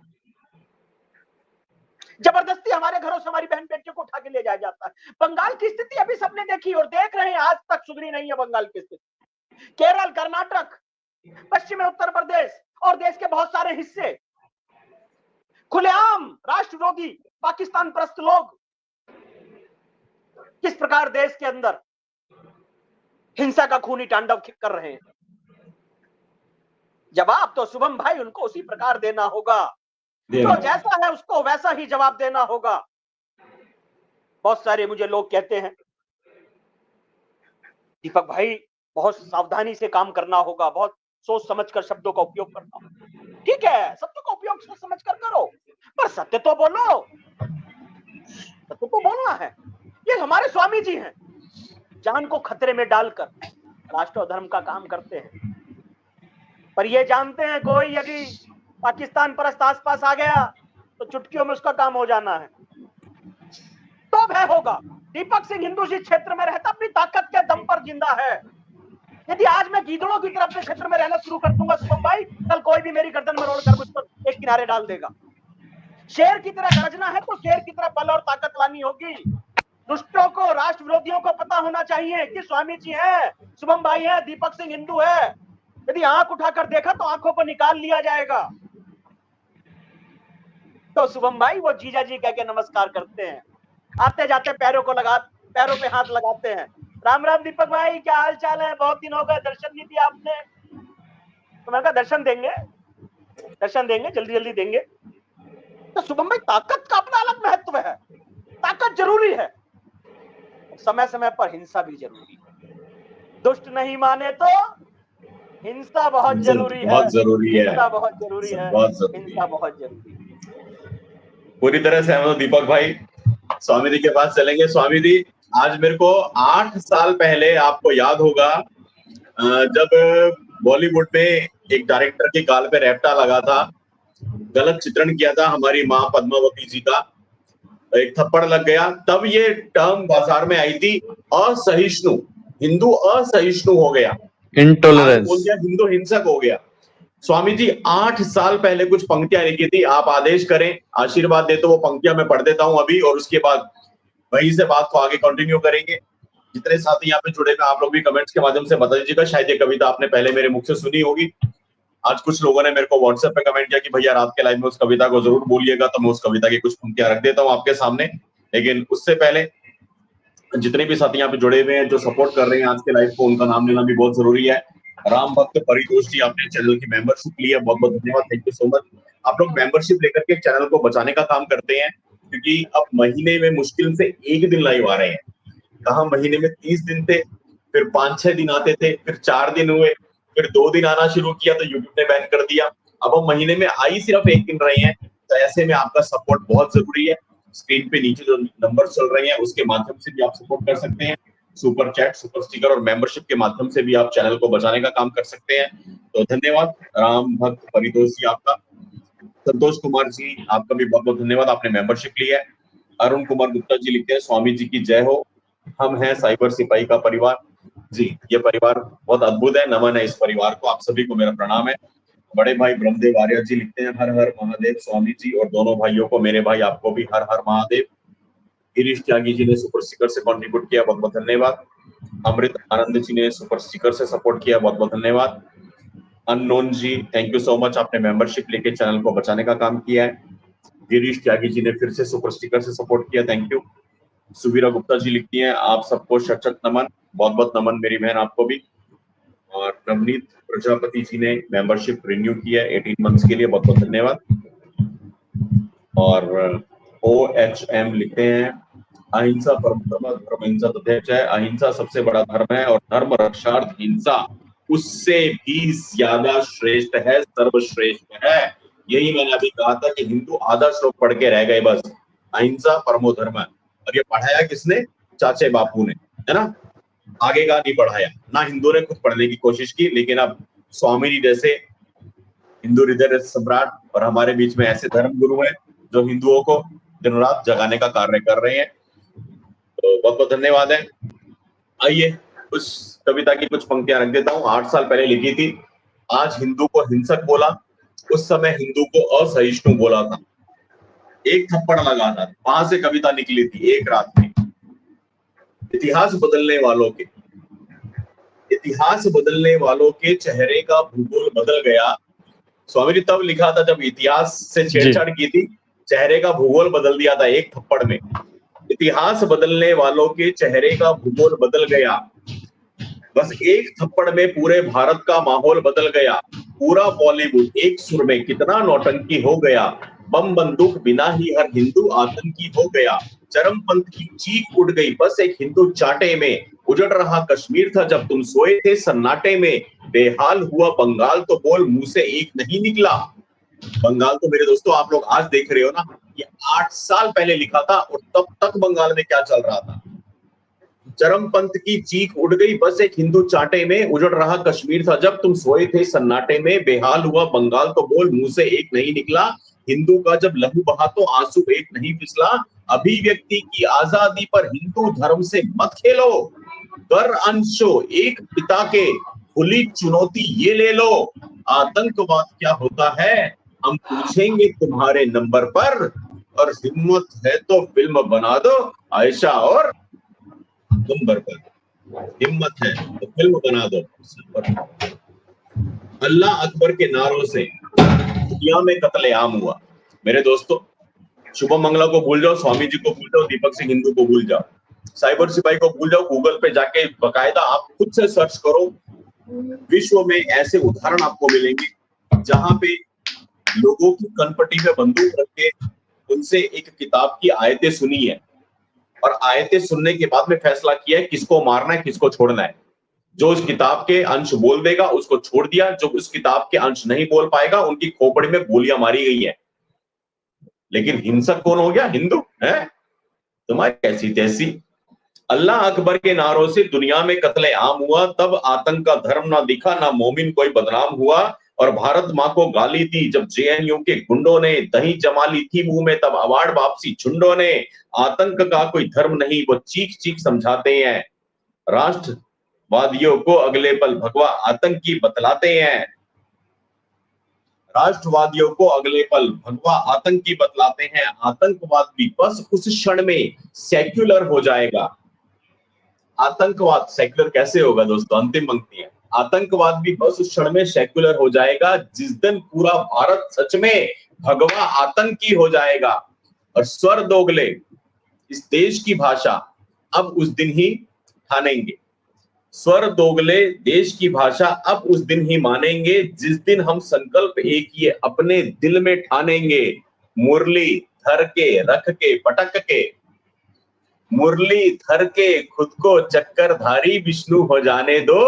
Speaker 2: जबरदस्ती हमारे घरों से हमारी बहन बेटियों को उठा के ले जाया जाता है। बंगाल की स्थिति अभी सबने देखी और देख रहे हैं, आज तक सुधरी नहीं है बंगाल की स्थिति। केरल, कर्नाटक, पश्चिमी उत्तर प्रदेश और देश के बहुत सारे हिस्से खुलेआम राष्ट्रविरोधी पाकिस्तान परस्त लोग किस प्रकार देश के अंदर हिंसा का खूनी तांडव कर रहे हैं। जवाब तो शुभम भाई उनको उसी प्रकार देना होगा, जो जैसा है उसको वैसा ही जवाब देना होगा। बहुत सारे मुझे लोग कहते हैं दीपक भाई बहुत सावधानी से काम करना होगा, बहुत सोच समझकर शब्दों का उपयोग करना होगा। ठीक है, शब्दों का उपयोग सोच समझ कर करो, पर सत्य तो बोलो, सत्य तो बोलना है। ये हमारे स्वामी जी हैं, जान को खतरे में डालकर राष्ट्र और धर्म का काम करते हैं। पर ये जानते हैं कोई यदि पाकिस्तान परस्त आसपास आ गया तो चुटकियों में उसका काम हो जाना है। तो भय होगा। दीपक सिंह हिंदू जिस क्षेत्र में रहता अपनी ताकत के दम पर जिंदा है। यदि आज मैं गीदड़ों की तरह अपने क्षेत्र में रहना शुरू कर दूंगा शुभम भाई, कल कोई भी मेरी गर्दन में रोड़कर मुझ पर एक किनारे डाल देगा। शेर की तरह गरजना है तो शेर की तरह बल और ताकत लानी होगी। दुष्टों को, राष्ट्र विरोधियों को पता होना चाहिए कि स्वामी जी है, शुभम भाई है, दीपक सिंह हिंदू है। यदि आंख उठाकर देखा तो आंखों को निकाल लिया जाएगा। तो शुभम भाई वो जीजा जी कह के नमस्कार करते हैं, आते जाते पैरों पे हाथ लगाते हैं। राम राम दीपक भाई, क्या हाल चाल है? बहुत दिन हो गए, दर्शन नहीं दिया आपने। तो मैंने कहा दर्शन देंगे, जल्दी जल्दी देंगे। तो शुभम भाई ताकत का अपना अलग महत्व है, ताकत जरूरी है, समय समय पर हिंसा भी जरूरी है। दुष्ट नहीं माने तो हिंसा बहुत जरूरी है, हिंसा बहुत जरूरी है, हिंसा बहुत जरूरी है।
Speaker 1: पूरी तरह से हम दीपक भाई स्वामी जी के पास चलेंगे। स्वामी जी, आज मेरे को 8 साल पहले आपको याद होगा जब बॉलीवुड में एक डायरेक्टर के गाल पे रैप्टा लगा था, गलत चित्रण किया था हमारी माँ पद्मावती जी का, एक थप्पड़ लग गया, तब ये टर्म बाजार में आई थी, असहिष्णु, हिंदू असहिष्णु हो गया,
Speaker 3: इंटॉलरेंस,
Speaker 1: हिंदू हिंसक हो गया। स्वामी जी 8 साल पहले कुछ पंक्तियां लिखी थी, आप आदेश करें, आशीर्वाद दे तो वो पंक्तियां मैं पढ़ देता हूं अभी, और उसके बाद वहीं से बात को आगे कंटिन्यू करेंगे। जितने साथी यहाँ पे जुड़े हैं आप लोग भी कमेंट्स के माध्यम से बता दीजिएगा। शायद ये कविता आपने पहले मेरे मुख से सुनी होगी। आज कुछ लोगों ने मेरे को व्हाट्सएप पे कमेंट किया कि भैया रात के लाइव में उस कविता को जरूर बोलिएगा, तो मैं उस कविता की कुछ पंक्तियां रख देता हूँ आपके सामने। लेकिन उससे पहले जितने भी साथी यहाँ पे जुड़े हुए हैं जो सपोर्ट कर रहे हैं आज के लाइव को, उनका नाम लेना भी बहुत जरूरी है। राम भक्त परितोष जी, आपने चैनल की मेंबरशिप ली है, बहुत बहुत धन्यवाद, थैंक यू सो मच। आप लोग मेंबरशिप लेकर के चैनल को बचाने का काम करते हैं, क्योंकि अब महीने में मुश्किल से 1 दिन लाइव आ रहे हैं। कहा महीने में 30 दिन थे, फिर 5-6 दिन आते थे, फिर 4 दिन हुए, फिर 2 दिन आना शुरू किया तो यूट्यूब ने बैन कर दिया। अब हम महीने में आई सिर्फ 1 दिन रहे हैं, तो ऐसे में आपका सपोर्ट बहुत जरूरी है। स्क्रीन पे नीचे जो नंबर चल रहे हैं उसके माध्यम से भी आप सपोर्ट कर सकते हैं, सुपर चैट, सुपर स्टिकर और मेंबरशिप के माध्यम से भी आप चैनल को बचाने का काम कर सकते हैं। तो धन्यवाद राम भक्त परितोष जी आपका। संतोष कुमार जी, आपका भी बहुत बहुत धन्यवाद, आपने मेंबरशिप ली है। अरुण कुमार गुप्ता जी लिखते हैं, स्वामी जी की जय हो, हम हैं साइबर सिपाही का परिवार। जी, ये परिवार बहुत अद्भुत है, नमन है इस परिवार को, आप सभी को मेरा प्रणाम है। बड़े भाई ब्रह्मदेव आर्य जी लिखते हैं, हर हर महादेव स्वामी जी, और दोनों भाइयों को, मेरे भाई आपको भी हर हर महादेव। गिरीश त्यागी जी ने सुपर स्टिकर से कंट्रीब्यूट किया, बहुत बहुत धन्यवाद। अमृत आनंद जी ने सुपर स्टिकर से सपोर्ट किया, बहुत बहुत धन्यवाद। Unknown ji, thank you so much, आपने मेंबरशिप लेके चैनल को बचाने का काम किया है। गिरीश त्यागी जी ने फिर से सुपर स्टिकर से सपोर्ट किया, थैंक यू। सुवीरा गुप्ता जी लिखती हैं, आप सबको शत नमन, बहुत बहुत नमन मेरी बहन आपको भी। और नवनीत प्रजापति जी ने मेंबरशिप रिन्यू की है 18 मंथ्स के लिए, बहुत बहुत धन्यवाद। और OHM लिखते हैं, अहिंसा परम धर्म हिंसा तथेच है, अहिंसा सबसे बड़ा धर्म है और धर्म रक्षार्थ हिंसा उससे भी ज्यादा श्रेष्ठ है, सर्वश्रेष्ठ है। यही मैंने अभी कहा था कि हिंदू आधा श्लोक पढ़ के रह गए बस, अहिंसा परमो धर्म है। और ये पढ़ाया किसने? चाचे बापू ने, है ना, आगे का नहीं पढ़ाया ना, हिंदू ने खुद पढ़ने की कोशिश की। लेकिन अब स्वामी जी जैसे हिंदू हृदय सम्राट और हमारे बीच में ऐसे धर्म गुरु हैं जो हिंदुओं को दिन रात जगाने का कार्य कर रहे हैं, तो बहुत बहुत धन्यवाद है। आइए कुछ कविता की कुछ पंक्तियां रख देता हूँ। 8 साल पहले लिखी थी। आज हिंदू को हिंसक बोला, उस समय हिंदू को असहिष्णु बोला था, एक थप्पड़ लगा था, वहां से कविता निकली थी एक रात में। इतिहास बदलने वालों के चेहरे का भूगोल बदल गया। स्वामी जी तब लिखा था जब इतिहास से छेड़छाड़ की थी, चेहरे का भूगोल बदल दिया था एक थप्पड़ में। इतिहास बदलने वालों के चेहरे का भूगोल बदल गया, बस एक थप्पड़ में पूरे भारत का माहौल बदल गया। पूरा बॉलीवुड एक सुर में कितना नौटंकी हो गया, बम बंदूक बिना ही हर हिंदू आतंकी हो गया। चरमपंथ की चीख उड़ गई बस एक हिंदू चाटे में, उजड़ रहा कश्मीर था जब तुम सोए थे सन्नाटे में। बेहाल हुआ बंगाल तो बोल मुंह से एक नहीं निकला। बंगाल तो मेरे दोस्तों आप लोग आज देख रहे हो ना, ये 8 साल पहले लिखा था और तब तक बंगाल में क्या चल रहा था। चरमपंथ की चीख उड़ गई बस एक हिंदू चाटे में, उजड़ रहा कश्मीर था जब तुम सोए थे सन्नाटे में। बेहाल हुआ बंगाल तो बोल मुंह से एक नहीं निकला। हिंदू का जब लहू बहा तो आंसू एक नहीं फिसला। अभिव्यक्ति की आजादी पर हिंदू धर्म से मत खेलो, कर अंशो एक पिता के, खुली चुनौती ये ले लो। आतंकवाद क्या होता है हम पूछेंगे तुम्हारे नंबर पर, और हिम्मत है तो फिल्म बना दो आयशा और नंबर पर। हिम्मत है तो फिल्म बना दो। अल्लाह अकबर के नारों से दुनिया में कत्लेआम हुआ। मेरे दोस्तों शुभम मंगला को भूल जाओ, स्वामी जी को भूल जाओ, दीपक सिंह हिंदू को भूल जाओ, साइबर सिपाही को भूल जाओ, गूगल पे जाके बकायदा आप खुद से सर्च करो, विश्व में ऐसे उदाहरण आपको मिलेंगे जहां पे लोगों की कनपट्टी में बंदूक रख के उनसे एक किताब की आयतें सुनी है और आयतें सुनने के बाद में फैसला किया है किसको मारना है किसको छोड़ना है। जो उस किताब के अंश बोल देगा उसको छोड़ दिया, जो उस किताब के अंश नहीं बोल पाएगा उनकी खोपड़ी में गोलियां मारी गई है। लेकिन हिंसक कौन हो गया? हिंदू है। तुम्हारी ऐसी तैसी। अल्लाह अकबर के नारों से दुनिया में कत्लेआम हुआ, तब आतंक का धर्म ना दिखा, ना मोमिन कोई बदनाम हुआ। और भारत माँ को गाली दी जब JNU के गुंडों ने, दही जमा ली थी मुंह में तब अवार्ड वापसी झुंडों ने। आतंक का कोई धर्म नहीं वो चीख चीख समझाते हैं, राष्ट्रवादियों को अगले पल भगवा आतंकी बतलाते हैं। राष्ट्रवादियों को अगले पल भगवा आतंकी बतलाते हैं। आतंकवाद भी बस उस क्षण में सेक्युलर हो जाएगा। आतंकवाद सेक्युलर कैसे होगा दोस्तों? अंतिम पंक्ति है, आतंकवाद भी बस उस क्षण में सेक्युलर हो जाएगा जिस दिन पूरा भारत सच में भगवा आतंकी हो जाएगा। और स्वर दोगले इस देश की भाषा अब उस दिन ही ठानेंगे। स्वर दोगले देश की भाषा अब उस दिन ही मानेंगे जिस दिन हम संकल्प एक ये अपने दिल में ठानेंगे। मुरली धर के रख के पटक के, मुरली धर के खुद को चक्करधारी विष्णु हो जाने दो।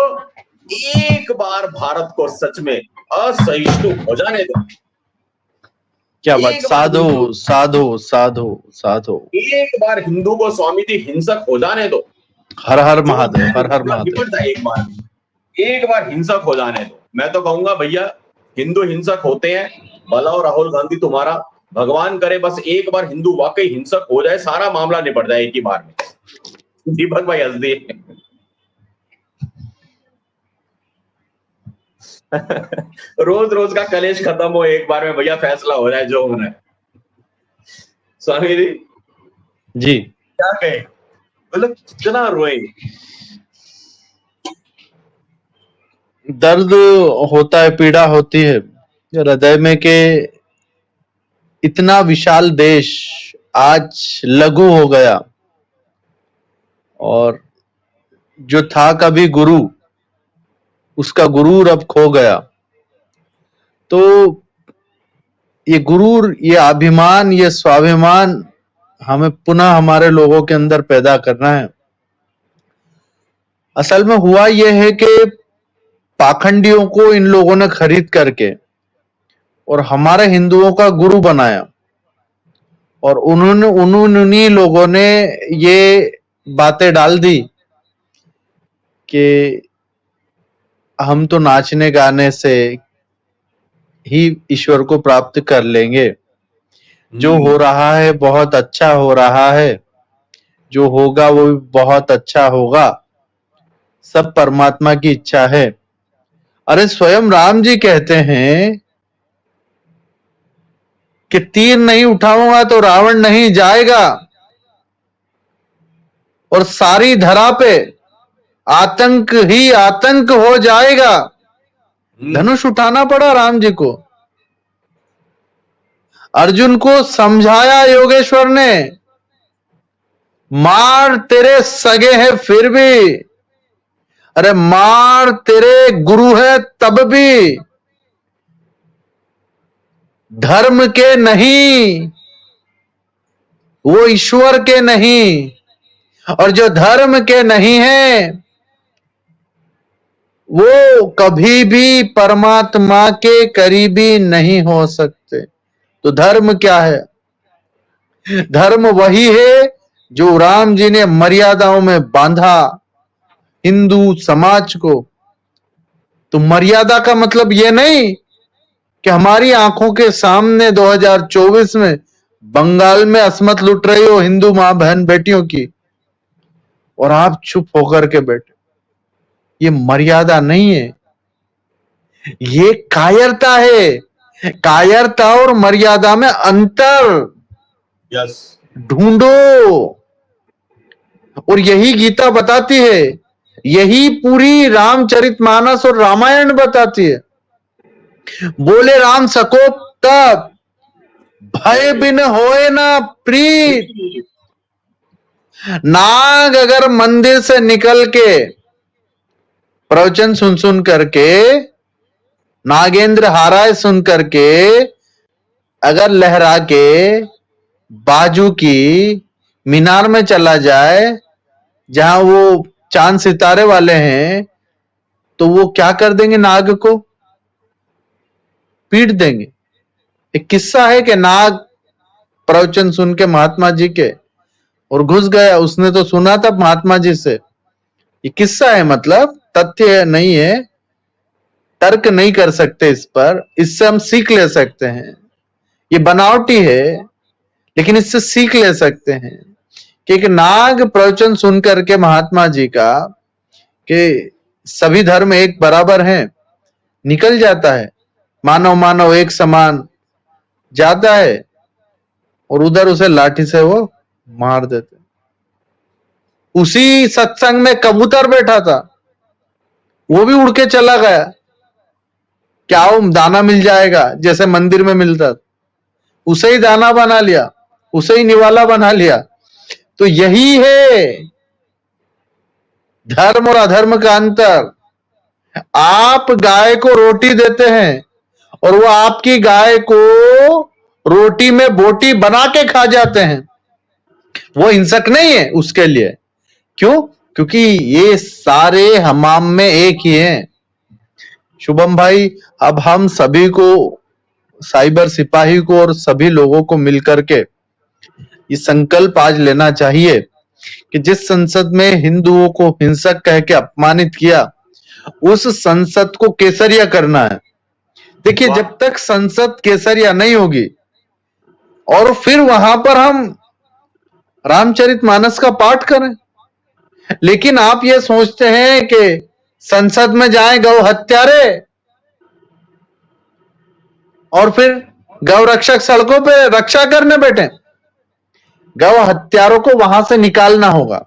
Speaker 1: एक बार भारत को सच में असहिष्णु हो जाने दो।
Speaker 3: क्या बात, साधु साधु साधु साधु।
Speaker 1: एक बार हिंदू को स्वामी जी हिंसक हो जाने दो।
Speaker 3: हर हर महादेव, हर हर महादेव।
Speaker 1: एक बार हिंसक हो जाने दो। मैं तो कहूंगा भैया हिंदू हिंसक होते हैं, भला और राहुल गांधी तुम्हारा, भगवान करे बस एक बार हिंदू वाकई हिंसक हो जाए, सारा मामला निपट जाए एक ही बार में। दीपक भाई हंस दिए। रोज रोज का कलेश खत्म हो एक बार में भैया, फैसला हो जाए जो होना है। स्वामी जी क्या कहे, मतलब कितना रोए।
Speaker 3: दर्द होता है, पीड़ा होती है हृदय में के इतना विशाल देश आज लघु हो गया। और जो था कभी गुरु, उसका गुरूर अब खो गया। तो ये गुरूर, ये अभिमान, ये स्वाभिमान हमें पुनः हमारे लोगों के अंदर पैदा करना है। असल में हुआ यह है कि पाखंडियों को इन लोगों ने खरीद करके और हमारे हिंदुओं का गुरु बनाया, और उन्हीं लोगों ने ये बातें डाल दी कि हम तो नाचने गाने से ही ईश्वर को प्राप्त कर लेंगे, जो हो रहा है बहुत अच्छा हो रहा है, जो होगा वो भी बहुत अच्छा होगा, सब परमात्मा की इच्छा है। अरे स्वयं राम जी कहते हैं कि तीर नहीं उठाऊंगा तो रावण नहीं जाएगा, और सारी धरा पे आतंक ही आतंक हो जाएगा। धनुष उठाना पड़ा राम जी को। अर्जुन को समझाया योगेश्वर ने, मार तेरे सगे हैं फिर भी, अरे मार तेरे गुरु है तब भी, धर्म के नहीं, वो ईश्वर के नहीं, और जो धर्म के नहीं है वो कभी भी परमात्मा के करीबी नहीं हो सकते। तो धर्म क्या है? धर्म वही है जो राम जी ने मर्यादाओं में बांधा हिंदू समाज को। तो मर्यादा का मतलब ये नहीं कि हमारी आंखों के सामने 2024 में बंगाल में असमत लुट रही हो हिंदू मां बहन बेटियों की, और आप चुप होकर के बैठे। ये मर्यादा नहीं है, ये कायरता है। कायरता और मर्यादा में अंतर ढूंढो, और यही गीता बताती है, यही पूरी रामचरितमानस और रामायण बताती है। बोले राम सकोप तब, भय बिन होए ना प्रीत। नाग अगर मंदिर से निकल के प्रवचन सुन सुन करके, नागेंद्र हाराए सुन करके अगर लहरा के बाजू की मीनार में चला जाए जहां वो चांद सितारे वाले हैं, तो वो क्या कर देंगे? नाग को पीट देंगे। एक किस्सा है कि नाग प्रवचन सुन के महात्मा जी के और घुस गया। उसने तो सुना था महात्मा जी से। ये किस्सा है, मतलब तथ्य नहीं है, तर्क नहीं कर सकते इस पर। इससे हम सीख ले सकते हैं। ये बनावटी है, लेकिन इससे सीख ले सकते हैं कि एक नाग प्रवचन सुन करके महात्मा जी का कि सभी धर्म एक बराबर हैं, निकल जाता है, मानव मानव एक समान जाता है, और उधर उसे लाठी से वो मार देते। उसी सत्संग में कबूतर बैठा था, वो भी उड़ के चला गया। क्या वो दाना मिल जाएगा जैसे मंदिर में मिलता, उसे ही दाना बना लिया, उसे ही निवाला बना लिया। तो यही है धर्म और अधर्म का अंतर। आप गाय को रोटी देते हैं और वो आपकी गाय को रोटी में बोटी बना के खा जाते हैं। वो हिंसक नहीं है उसके लिए। क्यों? क्योंकि ये सारे हमाम में एक ही हैं। शुभम भाई, अब हम सभी को, साइबर सिपाही को और सभी लोगों को मिलकर के ये संकल्प आज लेना चाहिए कि जिस संसद में हिंदुओं को हिंसक कह के अपमानित किया, उस संसद को केसरिया करना है। देखिए, जब तक संसद केसरिया नहीं होगी और फिर वहां पर हम रामचरितमानस का पाठ करें, लेकिन आप ये सोचते हैं कि संसद में जाए गौ हत्यारे और फिर गौ रक्षक सड़कों पे रक्षा करने बैठे। गौ हत्यारों को वहां से निकालना होगा।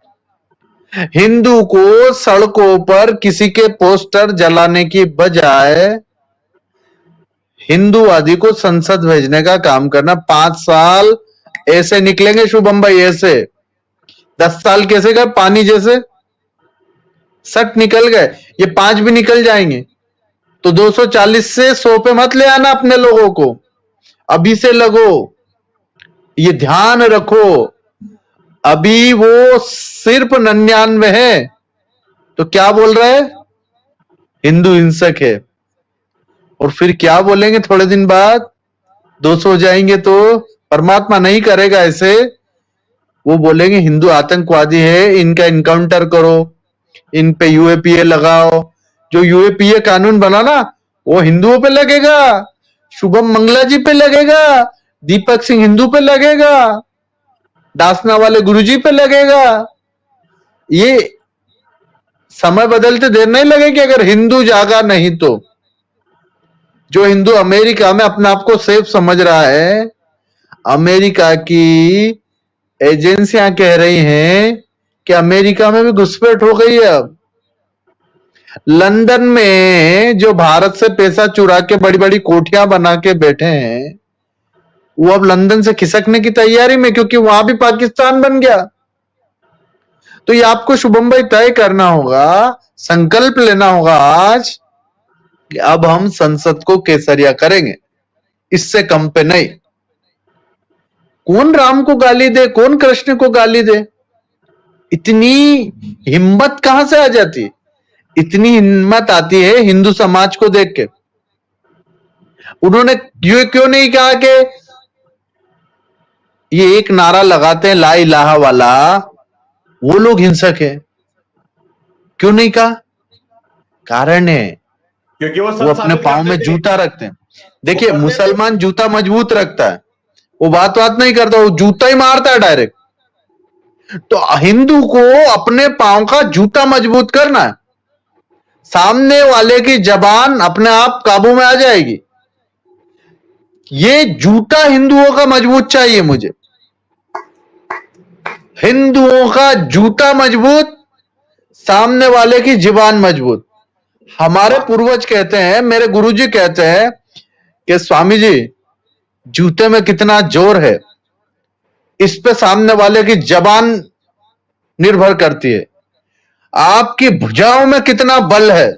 Speaker 3: हिंदू को सड़कों पर किसी के पोस्टर जलाने की बजाय हिंदूवादी को संसद भेजने का काम करना। 5 साल ऐसे निकलेंगे शुभम भाई, ऐसे 10 साल कैसे गए? पानी जैसे सट निकल गए, ये 5 भी निकल जाएंगे। तो 240 से 100 पे मत ले आना अपने लोगों को, अभी से लगो, ये ध्यान रखो। अभी वो सिर्फ 99 है, तो क्या बोल रहे हैं? हिंदू हिंसक है। और फिर क्या बोलेंगे थोड़े दिन बाद? 200 हो जाएंगे तो परमात्मा नहीं करेगा ऐसे, वो बोलेंगे हिंदू आतंकवादी है, इनका इनकाउंटर करो, इन पे यूएपीए लगाओ। जो यूएपीए कानून बना ना, वो हिंदुओं पे लगेगा, शुभम मंगला जी पे लगेगा, दीपक सिंह हिंदू पे लगेगा, दासना वाले गुरुजी पे लगेगा। ये समय बदलते देर नहीं लगेगी अगर हिंदू जागा नहीं तो। जो हिंदू अमेरिका में अपने आप को सेफ समझ रहा है, अमेरिका की एजेंसियां कह रही हैं कि अमेरिका में भी घुसपैठ हो गई है। अब लंदन में जो भारत से पैसा चुरा के बड़ी बड़ी कोठियां बना के बैठे हैं, वो अब लंदन से खिसकने की तैयारी में, क्योंकि वहां भी पाकिस्तान बन गया। तो ये आपको शुभम भाई तय करना होगा, संकल्प लेना होगा आज कि अब हम संसद को केसरिया करेंगे, इससे कम पे नहीं। कौन राम को गाली दे, कौन कृष्ण को गाली दे? इतनी हिम्मत कहां से आ जाती? इतनी हिम्मत आती है हिंदू समाज को देख के। उन्होंने ये क्यों नहीं कहा कि ये एक नारा लगाते हैं ला इलाहा वाला, वो लोग हिंसक है? क्यों नहीं कहा? कारण है
Speaker 1: क्योंकि
Speaker 3: वो अपने पांव में जूता रखते हैं। देखिए, मुसलमान जूता मजबूत रखता है, वो बात नहीं करता, वो जूता ही मारता है डायरेक्ट। तो हिंदू को अपने पांव का जूता मजबूत करना है, सामने वाले की जबान अपने आप काबू में आ जाएगी। ये जूता हिंदुओं का मजबूत चाहिए मुझे, हिंदुओं का जूता मजबूत, सामने वाले की जुबान मजबूत। हमारे पूर्वज कहते हैं, मेरे गुरुजी कहते हैं कि स्वामी जी, जूते में कितना जोर है, इस पे सामने वाले की जबान निर्भर करती है। आपकी भुजाओं में कितना बल है,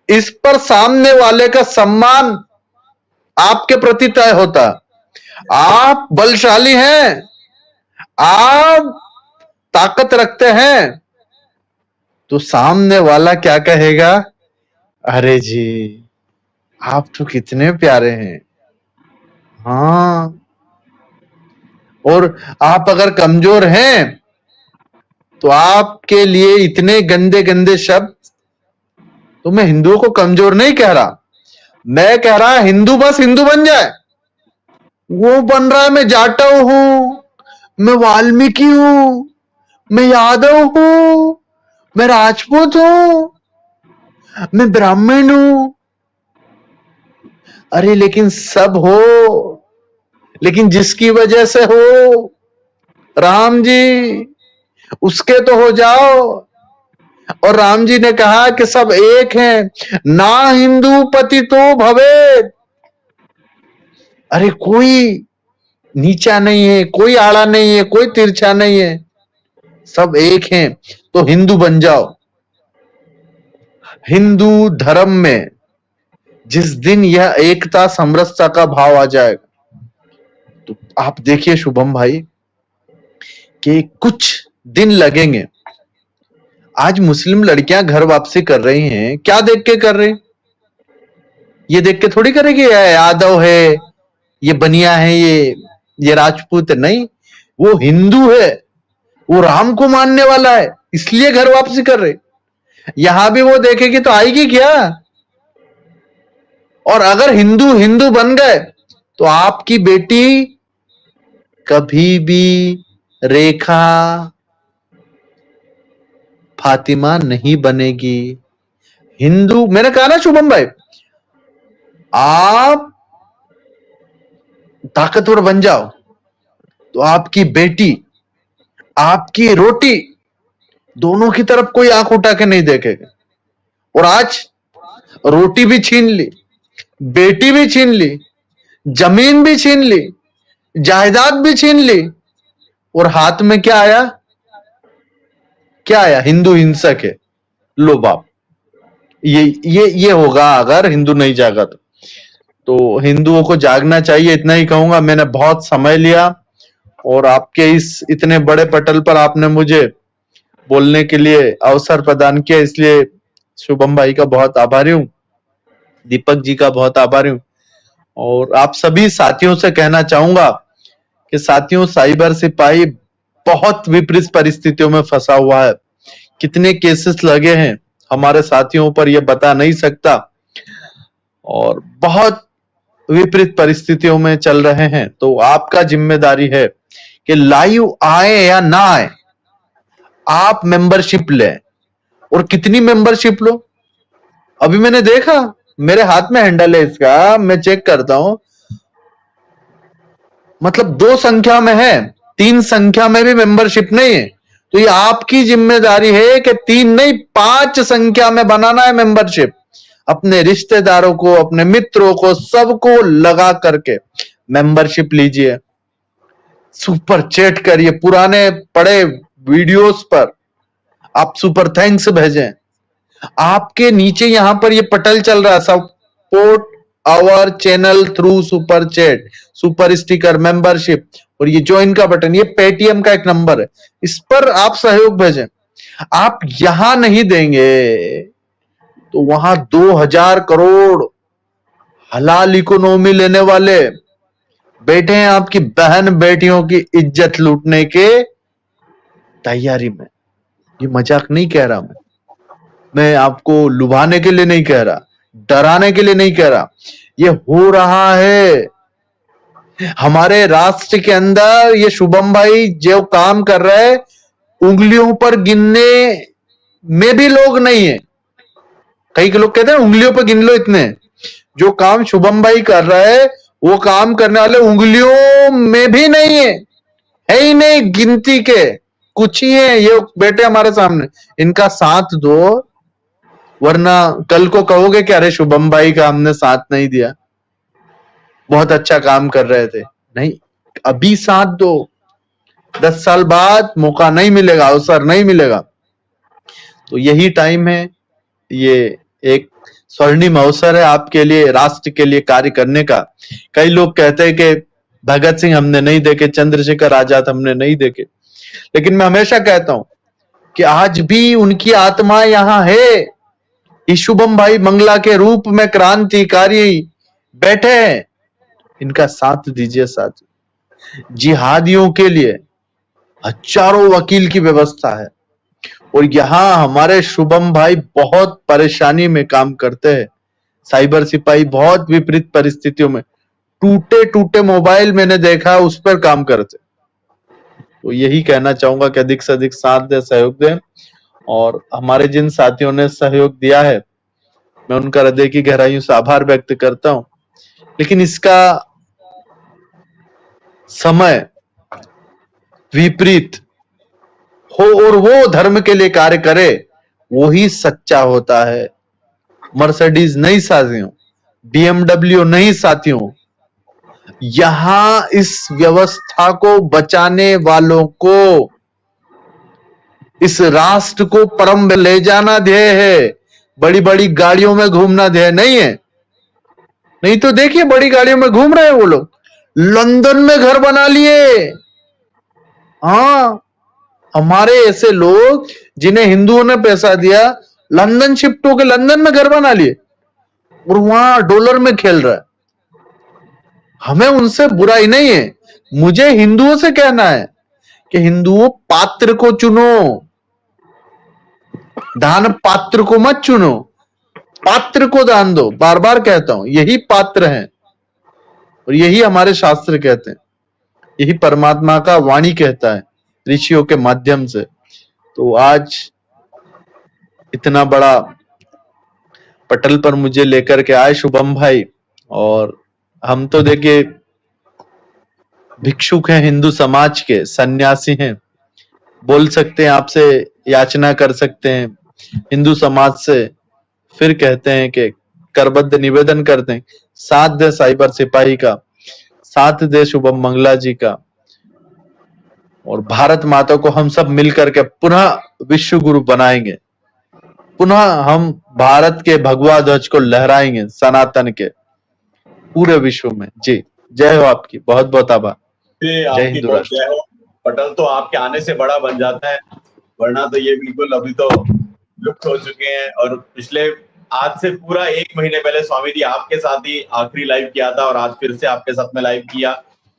Speaker 3: इस पर सामने वाले का सम्मान आपके प्रति तय होता। आप बलशाली हैं, आप ताकत रखते हैं, तो सामने वाला क्या कहेगा? अरे जी, आप तो कितने प्यारे हैं। हाँ, और आप अगर कमजोर हैं तो आपके लिए इतने गंदे गंदे शब्द। तो मैं हिंदुओं को कमजोर नहीं कह रहा, मैं कह रहा हिंदू बस हिंदू बन जाए। वो बन रहा है मैं जाटव हूं, मैं वाल्मीकि हूं, मैं यादव हूं, मैं राजपूत हूं, मैं ब्राह्मण हूं। अरे लेकिन सब हो, लेकिन जिसकी वजह से हो, राम जी, उसके तो हो जाओ। और राम जी ने कहा कि सब एक हैं, ना हिंदू पति तो भवे। अरे कोई नीचा नहीं है, कोई आड़ा नहीं है, कोई तिरछा नहीं है, सब एक हैं। तो हिंदू बन जाओ। हिंदू धर्म में जिस दिन यह एकता समरसता का भाव आ जाएगा, तो आप देखिए शुभम भाई कि कुछ दिन लगेंगे। आज मुस्लिम लड़कियां घर वापसी कर रही हैं, क्या देख के कर रही? ये देख के थोड़ी करेगी ये यादव है, ये बनिया है, ये राजपूत है। नहीं, वो हिंदू है, वो राम को मानने वाला है, इसलिए घर वापसी कर रहे। यहां भी वो देखेगी तो आएगी क्या? और अगर हिंदू हिंदू बन गए तो आपकी बेटी कभी भी रेखा फातिमा नहीं बनेगी। हिंदू, मैंने कहा ना शुभम भाई, आप ताकतवर बन जाओ तो आपकी बेटी, आपकी रोटी, दोनों की तरफ कोई आंख उठा के नहीं देखेगा। और आज रोटी भी छीन ली, बेटी भी छीन ली, जमीन भी छीन ली, जायदाद भी छीन ली, और हाथ में क्या आया? क्या आया, हिंदू हिंसक है। लो बाप, ये होगा अगर हिंदू नहीं जागा तो हिंदुओं को जागना चाहिए, इतना ही कहूंगा। मैंने बहुत समय लिया और आपके इस इतने बड़े पटल पर आपने मुझे बोलने के लिए अवसर प्रदान किया, इसलिए शुभम भाई का बहुत आभारी हूँ, दीपक जी का बहुत आभारी हूँ। और आप सभी साथियों से कहना चाहूंगा कि साथियों, साइबर सिपाही बहुत विपरीत परिस्थितियों में फंसा हुआ है। कितने केसेस लगे हैं हमारे साथियों पर ये बता नहीं सकता, और बहुत विपरीत परिस्थितियों में चल रहे हैं। तो आपका जिम्मेदारी है कि लाइव आए या ना आए, आप मेंबरशिप लें। और कितनी मेंबरशिप लो, अभी मैंने देखा, मेरे हाथ में हैंडल है इसका, मैं चेक करता हूं, मतलब 2 संख्या में है, 3 संख्या में भी मेंबरशिप नहीं है। तो ये आपकी जिम्मेदारी है कि 3 नहीं 5 संख्या में बनाना है मेंबरशिप। अपने रिश्तेदारों को, अपने मित्रों को, सबको लगा करके मेंबरशिप लीजिए, सुपर चैट करिए, पुराने पड़े वीडियोस पर आप सुपर थैंक्स भेजें। आपके नीचे यहां पर ये पटल चल रहा है, support our channel through super chat, super sticker, membership, और ये ज्वाइन का बटन, ये पेटीएम का एक नंबर है, इस पर आप सहयोग भेजें। आप यहां नहीं देंगे तो वहां 2000 करोड़ हलाल इकोनॉमी लेने वाले बैठे हैं, आपकी बहन बेटियों की इज्जत लूटने के तैयारी में। ये मजाक नहीं कह रहा मैं आपको लुभाने के लिए नहीं कह रहा, डराने के लिए नहीं कह रहा, ये हो रहा है हमारे राष्ट्र के अंदर। ये शुभम भाई जो काम कर रहे हैं, उंगलियों पर गिनने में भी लोग नहीं है। कई लोग कहते हैं उंगलियों पर गिन लो, इतने जो काम शुभम भाई कर रहे हैं वो काम करने वाले उंगलियों में भी नहीं है ही नहीं, गिनती के कुछ ही है। ये बैठे हमारे सामने, इनका साथ दो, वरना कल को कहोगे कि अरे शुभम भाई का हमने साथ नहीं दिया, बहुत अच्छा काम कर रहे थे। नहीं, अभी साथ दो, 10 साल बाद मौका नहीं मिलेगा, अवसर नहीं मिलेगा। तो यही टाइम है, ये एक स्वर्णिम अवसर है आपके लिए, राष्ट्र के लिए कार्य करने का। कई लोग कहते हैं कि भगत सिंह हमने नहीं देखे, चंद्रशेखर आजाद हमने नहीं देखे, लेकिन मैं हमेशा कहता हूं कि आज भी उनकी आत्मा यहां है। शुभम भाई मंगला के रूप में क्रांतिकारी बैठे हैं, इनका साथ दीजिए। साथ जिहादियों के लिए हजारों वकील की व्यवस्था है, और यहां हमारे शुभम भाई बहुत परेशानी में काम करते हैं। साइबर सिपाही बहुत विपरीत परिस्थितियों में टूटे टूटे मोबाइल मैंने देखा, उस पर काम करते। तो यही कहना चाहूंगा कि अधिक से अधिक साथ दे, सहयोग दें। और हमारे जिन साथियों ने सहयोग दिया है, मैं उनका हृदय की गहराइयों से आभार व्यक्त करता हूं। लेकिन इसका समय विपरीत हो और वो धर्म के लिए कार्य करे, वो ही सच्चा होता है। मर्सिडीज नहीं साथियों, BMW नहीं साथियों, यहां इस व्यवस्था को बचाने वालों को, इस राष्ट्र को परम ले जाना ध्येय है। बड़ी बड़ी गाड़ियों में घूमना ध्येय नहीं है। नहीं तो देखिए बड़ी गाड़ियों में घूम रहे हैं वो लोग, लंदन में घर बना लिए। हाँ, हमारे ऐसे लोग जिन्हें हिंदुओं ने पैसा दिया, लंदन शिफ्ट होकर लंदन में घर बना लिए और वहां डॉलर में खेल रहा है। हमें उनसे बुराई नहीं है, मुझे हिंदुओं से कहना है कि हिंदुओं पात्र को चुनो, दान पात्र को मत चुनो, पात्र को दान दो। बार बार कहता हूं, यही पात्र हैं और यही हमारे शास्त्र कहते हैं, यही परमात्मा का वाणी कहता है ऋषियों के माध्यम से। तो आज इतना बड़ा पटल पर मुझे लेकर के आए शुभम भाई, और हम तो देखिए भिक्षुक हैं, हिंदू समाज के सन्यासी हैं, बोल सकते हैं, आपसे याचना कर सकते हैं हिंदू समाज से, फिर कहते हैं कि करबद्ध निवेदन करते हैं, साथ दे साइबर सिपाही का, साथ दे शुभम मंगला जी का। और भारत माता को हम सब मिलकर के पुनः विश्व गुरु बनाएंगे। पुनः हम भारत के भगवा ध्वज को लहराएंगे, सनातन के पूरे विश्व में। जी, जय हो आपकी, बहुत बहुत आभार। जय
Speaker 1: आपकी
Speaker 3: हिंद
Speaker 1: बहुत
Speaker 3: राष्ट्र।
Speaker 1: जय हो। पटल तो आपके आने से बड़ा बन जाता है, वरना तो ये बिल्कुल अभी तो लुप्त हो चुके हैं। और पिछले आज से पूरा 1 महीने पहले स्वामी जी आपके साथ ही आखिरी लाइव किया था और आज फिर से आपके साथ में लाइव किया।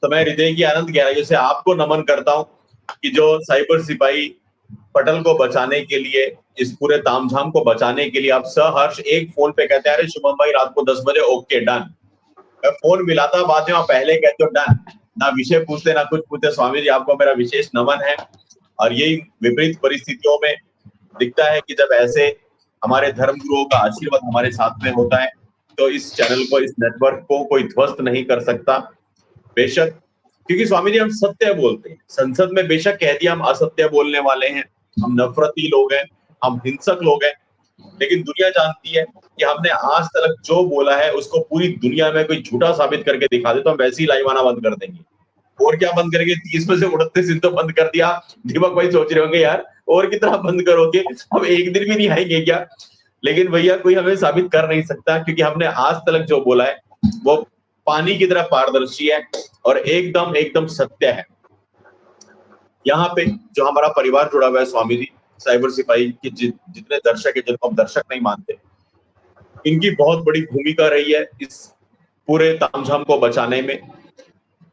Speaker 1: तो मैं हृदय की अनंत गहराइयों से आपको नमन करता हूँ कि जो साइबर सिपाही पटल को बचाने के लिए, इस पूरे तामझाम को बचाने के लिए आप सहर्ष एक फोन पे कहते हैं अरे शुभम भाई रात को 10 बजे ओके डन। मैं फोन मिलाता बाद में आप पहले कहते हो डन, ना विषय पूछते ना कुछ पूछते। स्वामी जी आपको मेरा विशेष नमन है। और यही विपरीत परिस्थितियों में दिखता है कि जब ऐसे हमारे धर्म गुरुओं का आशीर्वाद हमारे साथ में होता है तो इस चैनल को, इस नेटवर्क को कोई ध्वस्त नहीं कर सकता। बेशक, क्योंकि स्वामी जी हम सत्य बोलते हैं। संसद में बेशक कह दिया हम असत्य बोलने वाले हैं, हम नफरती लोग हैं, हम हिंसक लोग हैं, लेकिन दुनिया जानती है कि हमने आज तक जो बोला है उसको पूरी दुनिया में कोई झूठा साबित करके दिखा दे तो हम वैसे ही लाइव आना बंद कर देंगे। और क्या बंद करेंगे? 30 में से 29 दिन तो बंद कर दिया। दीपक भाई सोच रहे होंगे यार और कितना बंद करोगे, हम एक दिन भी नहीं आएंगे क्या? लेकिन भैया कोई हमें साबित कर नहीं सकता, क्योंकि हमने आज तक जो बोला है वो पानी की तरह पारदर्शी है और एकदम एकदम सत्य है। यहाँ पे जो हमारा परिवार जुड़ा हुआ है स्वामी जी साइबर सिपाही के जितने दर्शक है, जिनको हम दर्शक नहीं मानते, इनकी बहुत बड़ी भूमिका रही है इस पूरे तामझाम को बचाने में।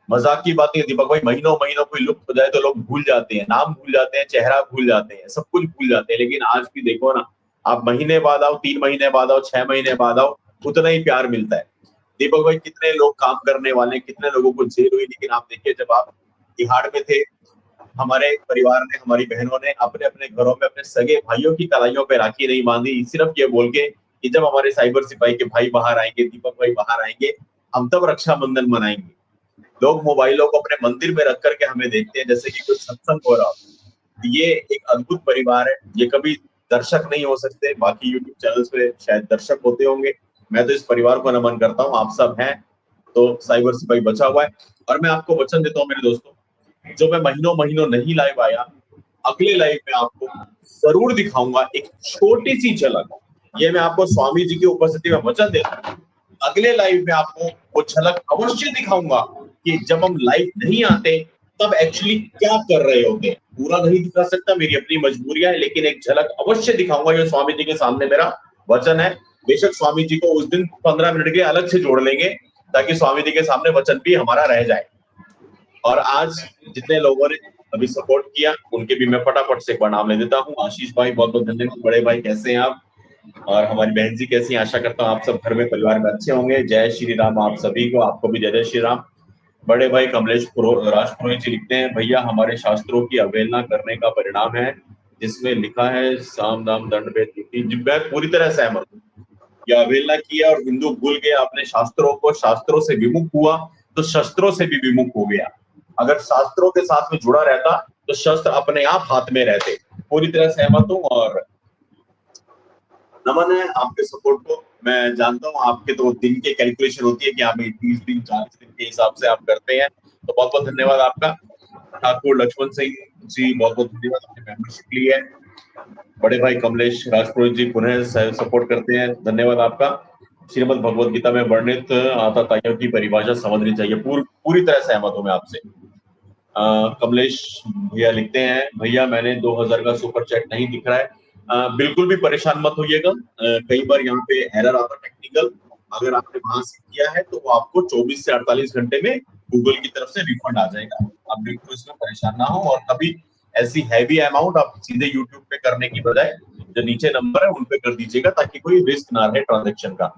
Speaker 1: मजाक की बात नहीं है दीपक भाई, महीनों महीनों कोई लुप्त हो जाए तो लोग भूल जाते हैं, नाम भूल जाते हैं, चेहरा भूल जाते हैं, सब कुछ भूल जाते हैं। लेकिन आज भी देखो ना, आप महीने बाद आओ, 3 महीने बाद आओ, 6 महीने बाद आओ, उतना ही प्यार मिलता है। दीपक भाई कितने लोग काम करने वाले, कितने लोगों को जेल हुई, लेकिन आप देखिए जब आप तिहाड़ में थे, हमारे परिवार ने, हमारी बहनों ने अपने अपने घरों में अपने सगे भाइयों की कलाइयों पे राखी नहीं बांधी, सिर्फ ये बोल के कि जब हमारे साइबर सिपाही के भाई बाहर आएंगे, दीपक भाई बाहर आएंगे, हम तब रक्षाबंधन मनाएंगे। लोग मोबाइलों को अपने मंदिर में रख करके हमें देखते हैं जैसे कि कुछ सत्संग हो रहा हो। ये एक अद्भुत परिवार है, ये कभी दर्शक नहीं हो सकते। बाकी यूट्यूब चैनल्स पे शायद दर्शक होते होंगे, मैं तो इस परिवार को नमन करता हूँ। आप सब हैं तो साइबर सिपाही बचा हुआ है। और मैं आपको वचन देता हूँ मेरे दोस्तों, जो मैं महीनों महीनों नहीं लाइव आया, अगले लाइव में आपको जरूर दिखाऊंगा एक छोटी सी झलक। ये मैं आपको स्वामी जी की उपस्थिति में वचन देता हूँ, अगले लाइव में आपको वो झलक अवश्य दिखाऊंगा कि जब हम लाइव नहीं आते तब एक्चुअली क्या कर रहे होते। पूरा नहीं दिखा सकता, मेरी अपनी मजबूरियां है, लेकिन एक झलक अवश्य दिखाऊंगा। ये स्वामी जी के सामने मेरा वचन है। बेशक स्वामी जी को उस दिन 15 मिनट के अलग से जोड़ लेंगे ताकि स्वामी जी के सामने वचन भी हमारा रह जाए। और आज जितने लोगों ने अभी सपोर्ट किया उनके भी मैं फटाफट से एक बार नाम ले देता हूँ। आशीष भाई बहुत बहुत धन्यवाद। बड़े भाई कैसे हैं आप? और हमारी बहन जी कैसी हैं? आशा करता हूँ आप सब घर में परिवार में अच्छे होंगे। जय श्री राम आप सभी को, आपको भी जय जय श्री राम। बड़े भाई कमलेश राजपुरोहित जी लिखते हैं, भैया हमारे शास्त्रों की अवहेलना करने का परिणाम है जिसमें लिखा है साम दाम दंड भेद। मैं पूरी तरह सहमत हूँ। यह अवहेलना किया और हिंदू भूल गया अपने शास्त्रों को, शास्त्रों से विमुख हुआ तो शस्त्रों से भी विमुख हो गया। अगर शास्त्रों के साथ में जुड़ा रहता तो शस्त्र अपने आप हाथ में रहते। पूरी तरह सहमत हूँ और नमन है आपके सपोर्ट को। मैं जानता हूँ आपके तो दिन के कैलकुलेशन होती है कि आप 30 दिन 40 दिन के हिसाब से आप करते हैं, तो बहुत बहुत धन्यवाद आपका। ठाकुर लक्ष्मण सिंह जी बहुत बहुत धन्यवाद, आपने मेंबरशिप ली है। बड़े भाई कमलेश राजपुरोहित जी पुनः सपोर्ट करते हैं, धन्यवाद आपका। श्रीमद् भगवद गीता में वर्णित आताताइयों की परिभाषा समझनी चाहिए, पूरी तरह सहमत हूं मैं आपसे। कमलेश भैया लिखते हैं, भैया मैंने 2000 का सुपर चैट नहीं दिख रहा है। बिल्कुल भी परेशान मत होइएगा, कई बार यहाँ पे एरर आता टेक्निकल। अगर आपने वहां से किया है तो वो आपको 24 से 48 घंटे में गूगल की तरफ से रिफंड आ जाएगा। आप बिल्कुल इसमें परेशान ना हो। और कभी ऐसी हैवी अमाउंट आप सीधे यूट्यूब पे करने की बजाय जो नीचे नंबर है उन पे कर दीजिएगा ताकि कोई रिस्क ना रहे ट्रांजेक्शन का।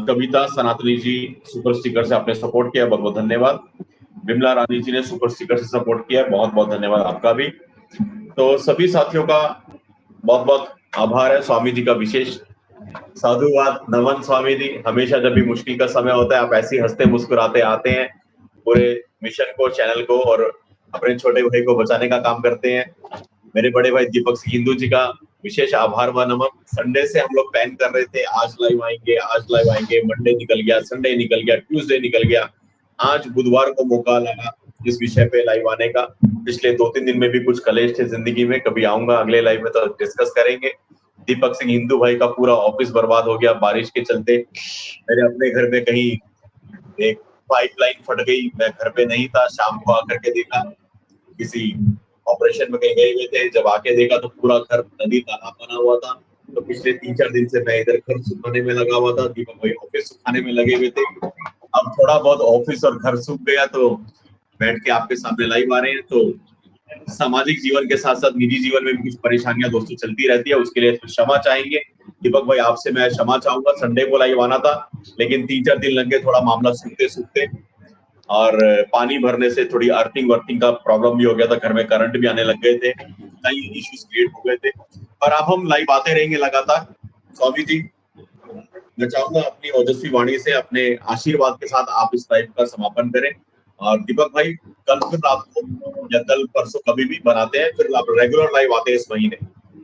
Speaker 1: कविता सनातनी जी सुपर स्टिकर से आपने सपोर्ट किया, बहुत बहुत धन्यवाद। विमला रानी जी ने सुपर स्टिकर से सपोर्ट किया, बहुत बहुत धन्यवाद आपका भी। तो सभी साथियों का बहुत बहुत आभार है। स्वामी जी का विशेष साधुवाद, नमन स्वामी जी। हमेशा जब भी मुश्किल का समय होता है आप ऐसे ही हंसते मुस्कुराते आते हैं, पूरे मिशन को, चैनल को और अपने छोटे भाई को बचाने का काम करते हैं। मेरे बड़े भाई दीपक सिंह हिंदू जी का विशेष आभार व नमन। संडे से हम लोग प्लान कर रहे थे आज लाइव आएंगे, आज लाइव आएंगे, मंडे निकल गया, संडे निकल गया, ट्यूसडे निकल गया, आज बुधवार को मौका लगा इस विषय पे लाइव आने का। पिछले 2-3 दिन में भी कुछ कलेश थे जिंदगी में, कभी आऊंगा अगले लाइव में तो डिस्कस करेंगे। दीपक सिंह हिंदू भाई का पूरा ऑफिस बर्बाद हो गया बारिश के चलते। मेरे अपने घर में कहीं एक पाइपलाइन फट गई, मैं घर पे नहीं था, शाम को आकर के देखा, किसी ऑपरेशन में कहीं गए हुए थे, जब आके देखा तो पूरा घर नदी तालाब बना हुआ था। तो पिछले 3-4 दिन से मैं इधर घर सुखाने में लगा हुआ था, दीपक भाई ऑफिस सुखाने में लगे हुए थे। अब थोड़ा बहुत ऑफिस और घर सूख गया तो बैठ के आपके सामने लाइव आ रहे हैं। तो सामाजिक जीवन के साथ साथ निजी जीवन में भी कुछ परेशानियां दोस्तों चलती रहती है, उसके लिए क्षमा चाहेंगे। दीपक भाई आपसे मैं क्षमा चाहूंगा, संडे को लाइव आना था लेकिन 3-4 दिन लग गए, थोड़ा मामला सूखते और पानी भरने से थोड़ी अर्थिंग वर्थिंग का प्रॉब्लम भी हो गया था, घर में करंट भी आने लग गए थे, कई इश्यूज क्रिएट हो गए थे। पर अब हम लाइव आते रहेंगे लगातार। स्वामी जी, मैं चाहूंगा अपनी ओजस्वी वाणी से अपने आशीर्वाद के साथ आप इस लाइव का समापन करें। और दीपक भाई कल फिर आपको या कल परसों कभी भी बनाते हैं, फिर आप रेगुलर लाइव आते हैं इस महीने,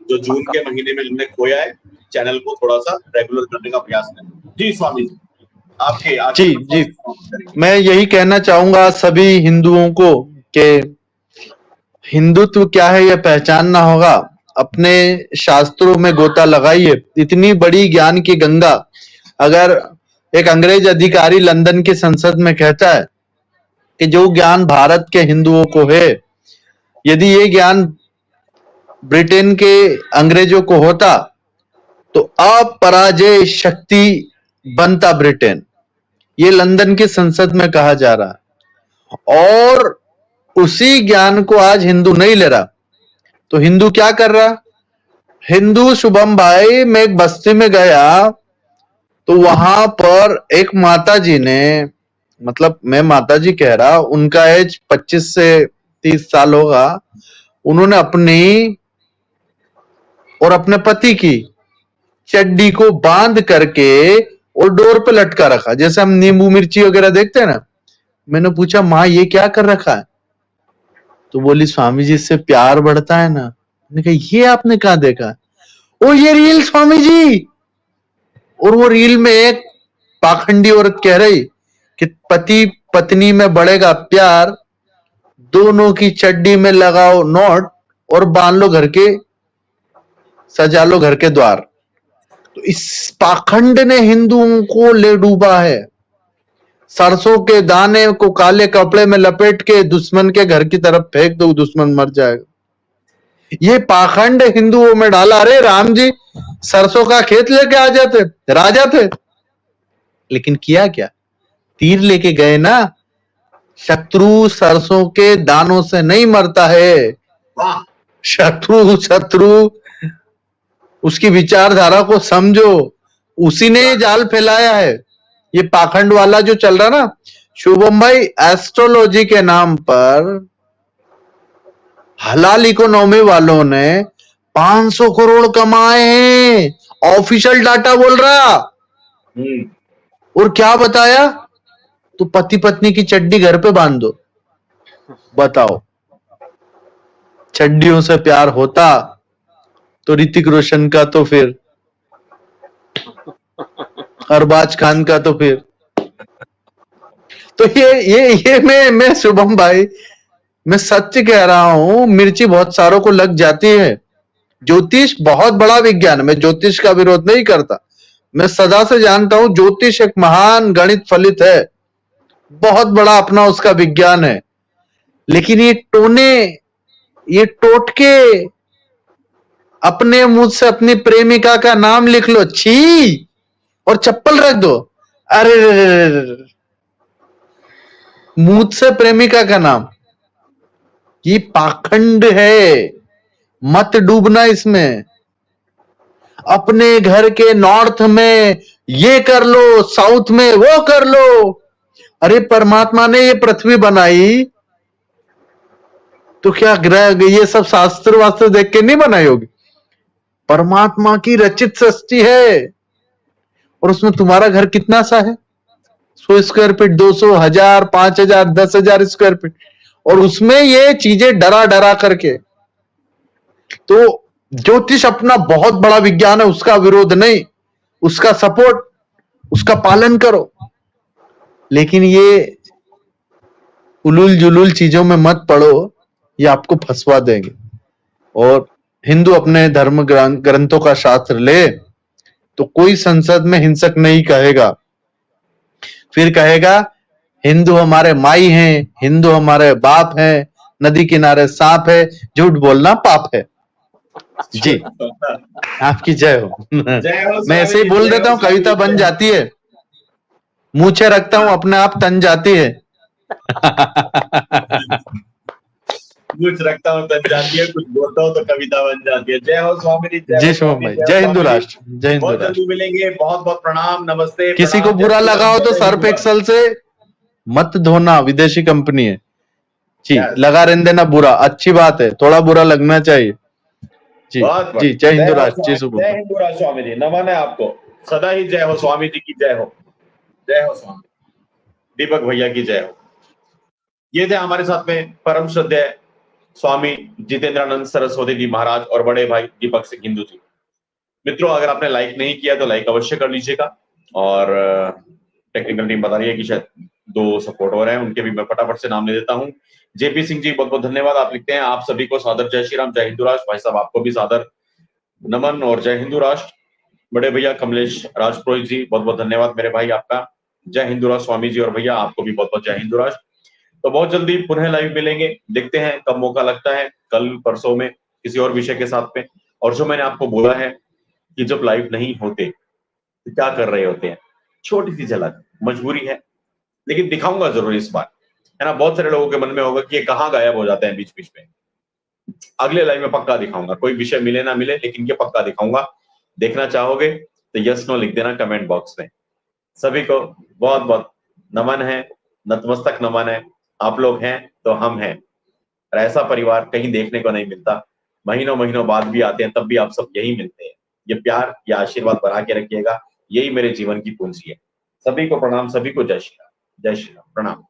Speaker 1: जो जून के महीने में हमने खोया है, चैनल को थोड़ा सा रेगुलर करने का प्रयास करें। जी स्वामी जी, आपके
Speaker 3: जी मैं यही कहना चाहूंगा सभी हिंदुओं को कि हिंदुत्व क्या है यह पहचानना होगा। अपने शास्त्रों में गोता लगाइए। इतनी बड़ी ज्ञान की गंगा अगर एक अंग्रेज अधिकारी लंदन की संसद में कहता है कि जो ज्ञान भारत के हिंदुओं को है, यदि ये ज्ञान ब्रिटेन के अंग्रेजों को होता तो अपराजय शक्ति बनता ब्रिटेन। ये लंदन की संसद में कहा जा रहा है और उसी ज्ञान को आज हिंदू नहीं ले रहा। तो हिंदू क्या कर रहा? हिंदू शुभम भाई, मैं एक बस्ती में गया तो वहां पर एक माता जी ने, मतलब मैं माता जी कह रहा, उनका एज 25 से 30 साल होगा, उन्होंने अपनी और अपने पति की चड्डी को बांध करके और डोर पे लटका रखा, जैसे हम नींबू मिर्ची वगैरह देखते हैं ना। मैंने पूछा, माँ ये क्या कर रखा है? तो बोली, स्वामी जी से प्यार बढ़ता है ना। मैंने कहा, ये आपने कहाँ देखा? ओ ये रील स्वामी जी। और वो रील में एक पाखंडी औरत कह रही कि पति पत्नी में बढ़ेगा प्यार, दोनों की चड्डी में लगाओ नोट और बांध लो घर के, सजा लो घर के द्वार। तो इस पाखंड ने हिंदुओं को ले डूबा है। सरसों के दाने को काले कपड़े में लपेट के दुश्मन के घर की तरफ फेंक दो, दुश्मन मर जाएगा। ये पाखंड हिंदुओं में डाला। अरे राम जी सरसों का खेत लेके आ जाते, राजा थे, लेकिन किया क्या? तीर लेके गए ना। शत्रु सरसों के दानों से नहीं मरता है। शत्रु उसकी विचारधारा को समझो, उसी ने जाल फैलाया है। ये पाखंड वाला जो चल रहा ना शुभम भाई, एस्ट्रोलॉजी के नाम पर हलाल इकोनॉमी वालों ने 500 करोड़ कमाए हैं, ऑफिशियल डाटा बोल रहा। और क्या बताया? तो पति पत्नी की चड्डी घर पे बांध दो। बताओ, चड्डियों से प्यार होता तो ऋतिक रोशन का, तो फिर अरबाज खान का, तो फिर तो ये मैं शुभम भाई, मैं सच कह रहा हूं, मिर्ची बहुत सारों को लग जाती है। ज्योतिष बहुत बड़ा विज्ञान है, मैं ज्योतिष का विरोध नहीं करता, मैं सदा से जानता हूं ज्योतिष एक महान गणित फलित है, बहुत बड़ा अपना उसका विज्ञान है। लेकिन ये टोने, ये टोटके, अपने मुंह से अपनी प्रेमिका का नाम लिख लो, छी, और चप्पल रख दो। अरे मुंह से प्रेमिका का नाम, ये पाखंड है, मत डूबना इसमें। अपने घर के नॉर्थ में ये कर लो, साउथ में वो कर लो। अरे परमात्मा ने ये पृथ्वी बनाई तो क्या ग्रह, ये सब शास्त्र वास्त्र देख के नहीं बनाई होगी? परमात्मा की रचित सृष्टि है। और उसमें तुम्हारा घर कितना सा है? 100 स्क्वायर फीट, 200, 1000, 5000, 10,000 स्क्वायर फीट, और उसमें ये चीजें डरा डरा करके। तो ज्योतिष अपना बहुत बड़ा विज्ञान है, उसका विरोध नहीं, उसका सपोर्ट, उसका पालन करो। लेकिन ये उलूल जुलूल चीजों में मत पड़ो, ये आपको फंसवा देंगे। और हिंदू अपने धर्म ग्रंथों का शास्त्र ले तो कोई संसद में हिंसक नहीं कहेगा, फिर कहेगा हिंदू हमारे माई हैं, हिंदू हमारे बाप हैं, नदी किनारे सांप है, झूठ बोलना पाप है। जी आपकी जय हो। मैं ऐसे ही बोल देता हूँ, कविता बन जाती है, मूछे रखता हूँ अपने आप तन जाती है।
Speaker 1: कुछ रखता हूँ तन जाती है, कुछ बोलता हूँ तो कविता बन जाती है। जय हो स्वामी जी,
Speaker 3: जय शुभम भाई, जय हिंदू राष्ट्र, जय हिंदू
Speaker 1: बहुत
Speaker 3: राष्ट्र।
Speaker 1: जल्दी मिलेंगे, बहुत बहुत प्रणाम, नमस्ते।
Speaker 3: किसी को बुरा लगा हो तो सर्फ एक्सल से मत धोना, विदेशी कंपनी है जी, लगा रहने देना बुरा, अच्छी बात है, थोड़ा बुरा लगना चाहिए जी। जी जय हिंदू राष्ट्र, जय शुभम,
Speaker 1: जय हिंदू राष्ट्र स्वामी जी, नमन है आपको, सदा ही जय हो स्वामी जी की जय हो, जय हो स्वामी, दीपक भैया की जय हो। ये थे हमारे साथ में परम श्रद्धेय स्वामी जितेंद्रानंद सरस्वती जी महाराज और बड़े भाई दीपक सिंह हिंदू जी। मित्रों, अगर आपने लाइक नहीं किया तो लाइक अवश्य कर लीजिएगा। और टेक्निकल टीम बता रही है कि शायद 2 सपोर्ट हो रहे हैं, उनके भी मैं फटाफट से नाम ले देता हूं। जेपी सिंह जी बहुत बहुत धन्यवाद, आप लिखते हैं आप सभी को सादर जय श्री राम, जय हिंदू राष्ट्र। भाई साहब आपको भी सादर नमन और जय हिंदू राष्ट्र। बड़े भैया कमलेश राजपुरोहित जी बहुत बहुत धन्यवाद मेरे भाई आपका, जय हिंदू राष्ट्र। स्वामी जी और भैया आपको भी बहुत बहुत जय हिंदू राष्ट्र। तो बहुत जल्दी पुनः लाइव मिलेंगे, देखते हैं कब मौका लगता है, कल परसों में किसी और विषय के साथ में। और जो मैंने आपको बोला है कि जब लाइव नहीं होते तो क्या कर रहे होते हैं, छोटी सी झलक, मजबूरी है लेकिन दिखाऊंगा जरूर इस बार, है ना। बहुत सारे लोगों के मन में होगा कि ये कहाँ गायब हो जाते हैं बीच बीच में। अगले लाइव में पक्का दिखाऊंगा, कोई विषय मिले ना मिले लेकिन ये पक्का दिखाऊंगा। देखना चाहोगे तो यस नो लिख देना कमेंट बॉक्स में। सभी को बहुत बहुत नमन है, नतमस्तक नमन है। आप लोग हैं तो हम हैं, और ऐसा परिवार कहीं देखने को नहीं मिलता। महीनों महीनों बाद भी आते हैं तब भी आप सब यही मिलते हैं। ये प्यार, ये आशीर्वाद बना के रखिएगा, यही मेरे जीवन की पूंजी है। सभी को प्रणाम, सभी को जय श्री राम, जय श्री राम, प्रणाम।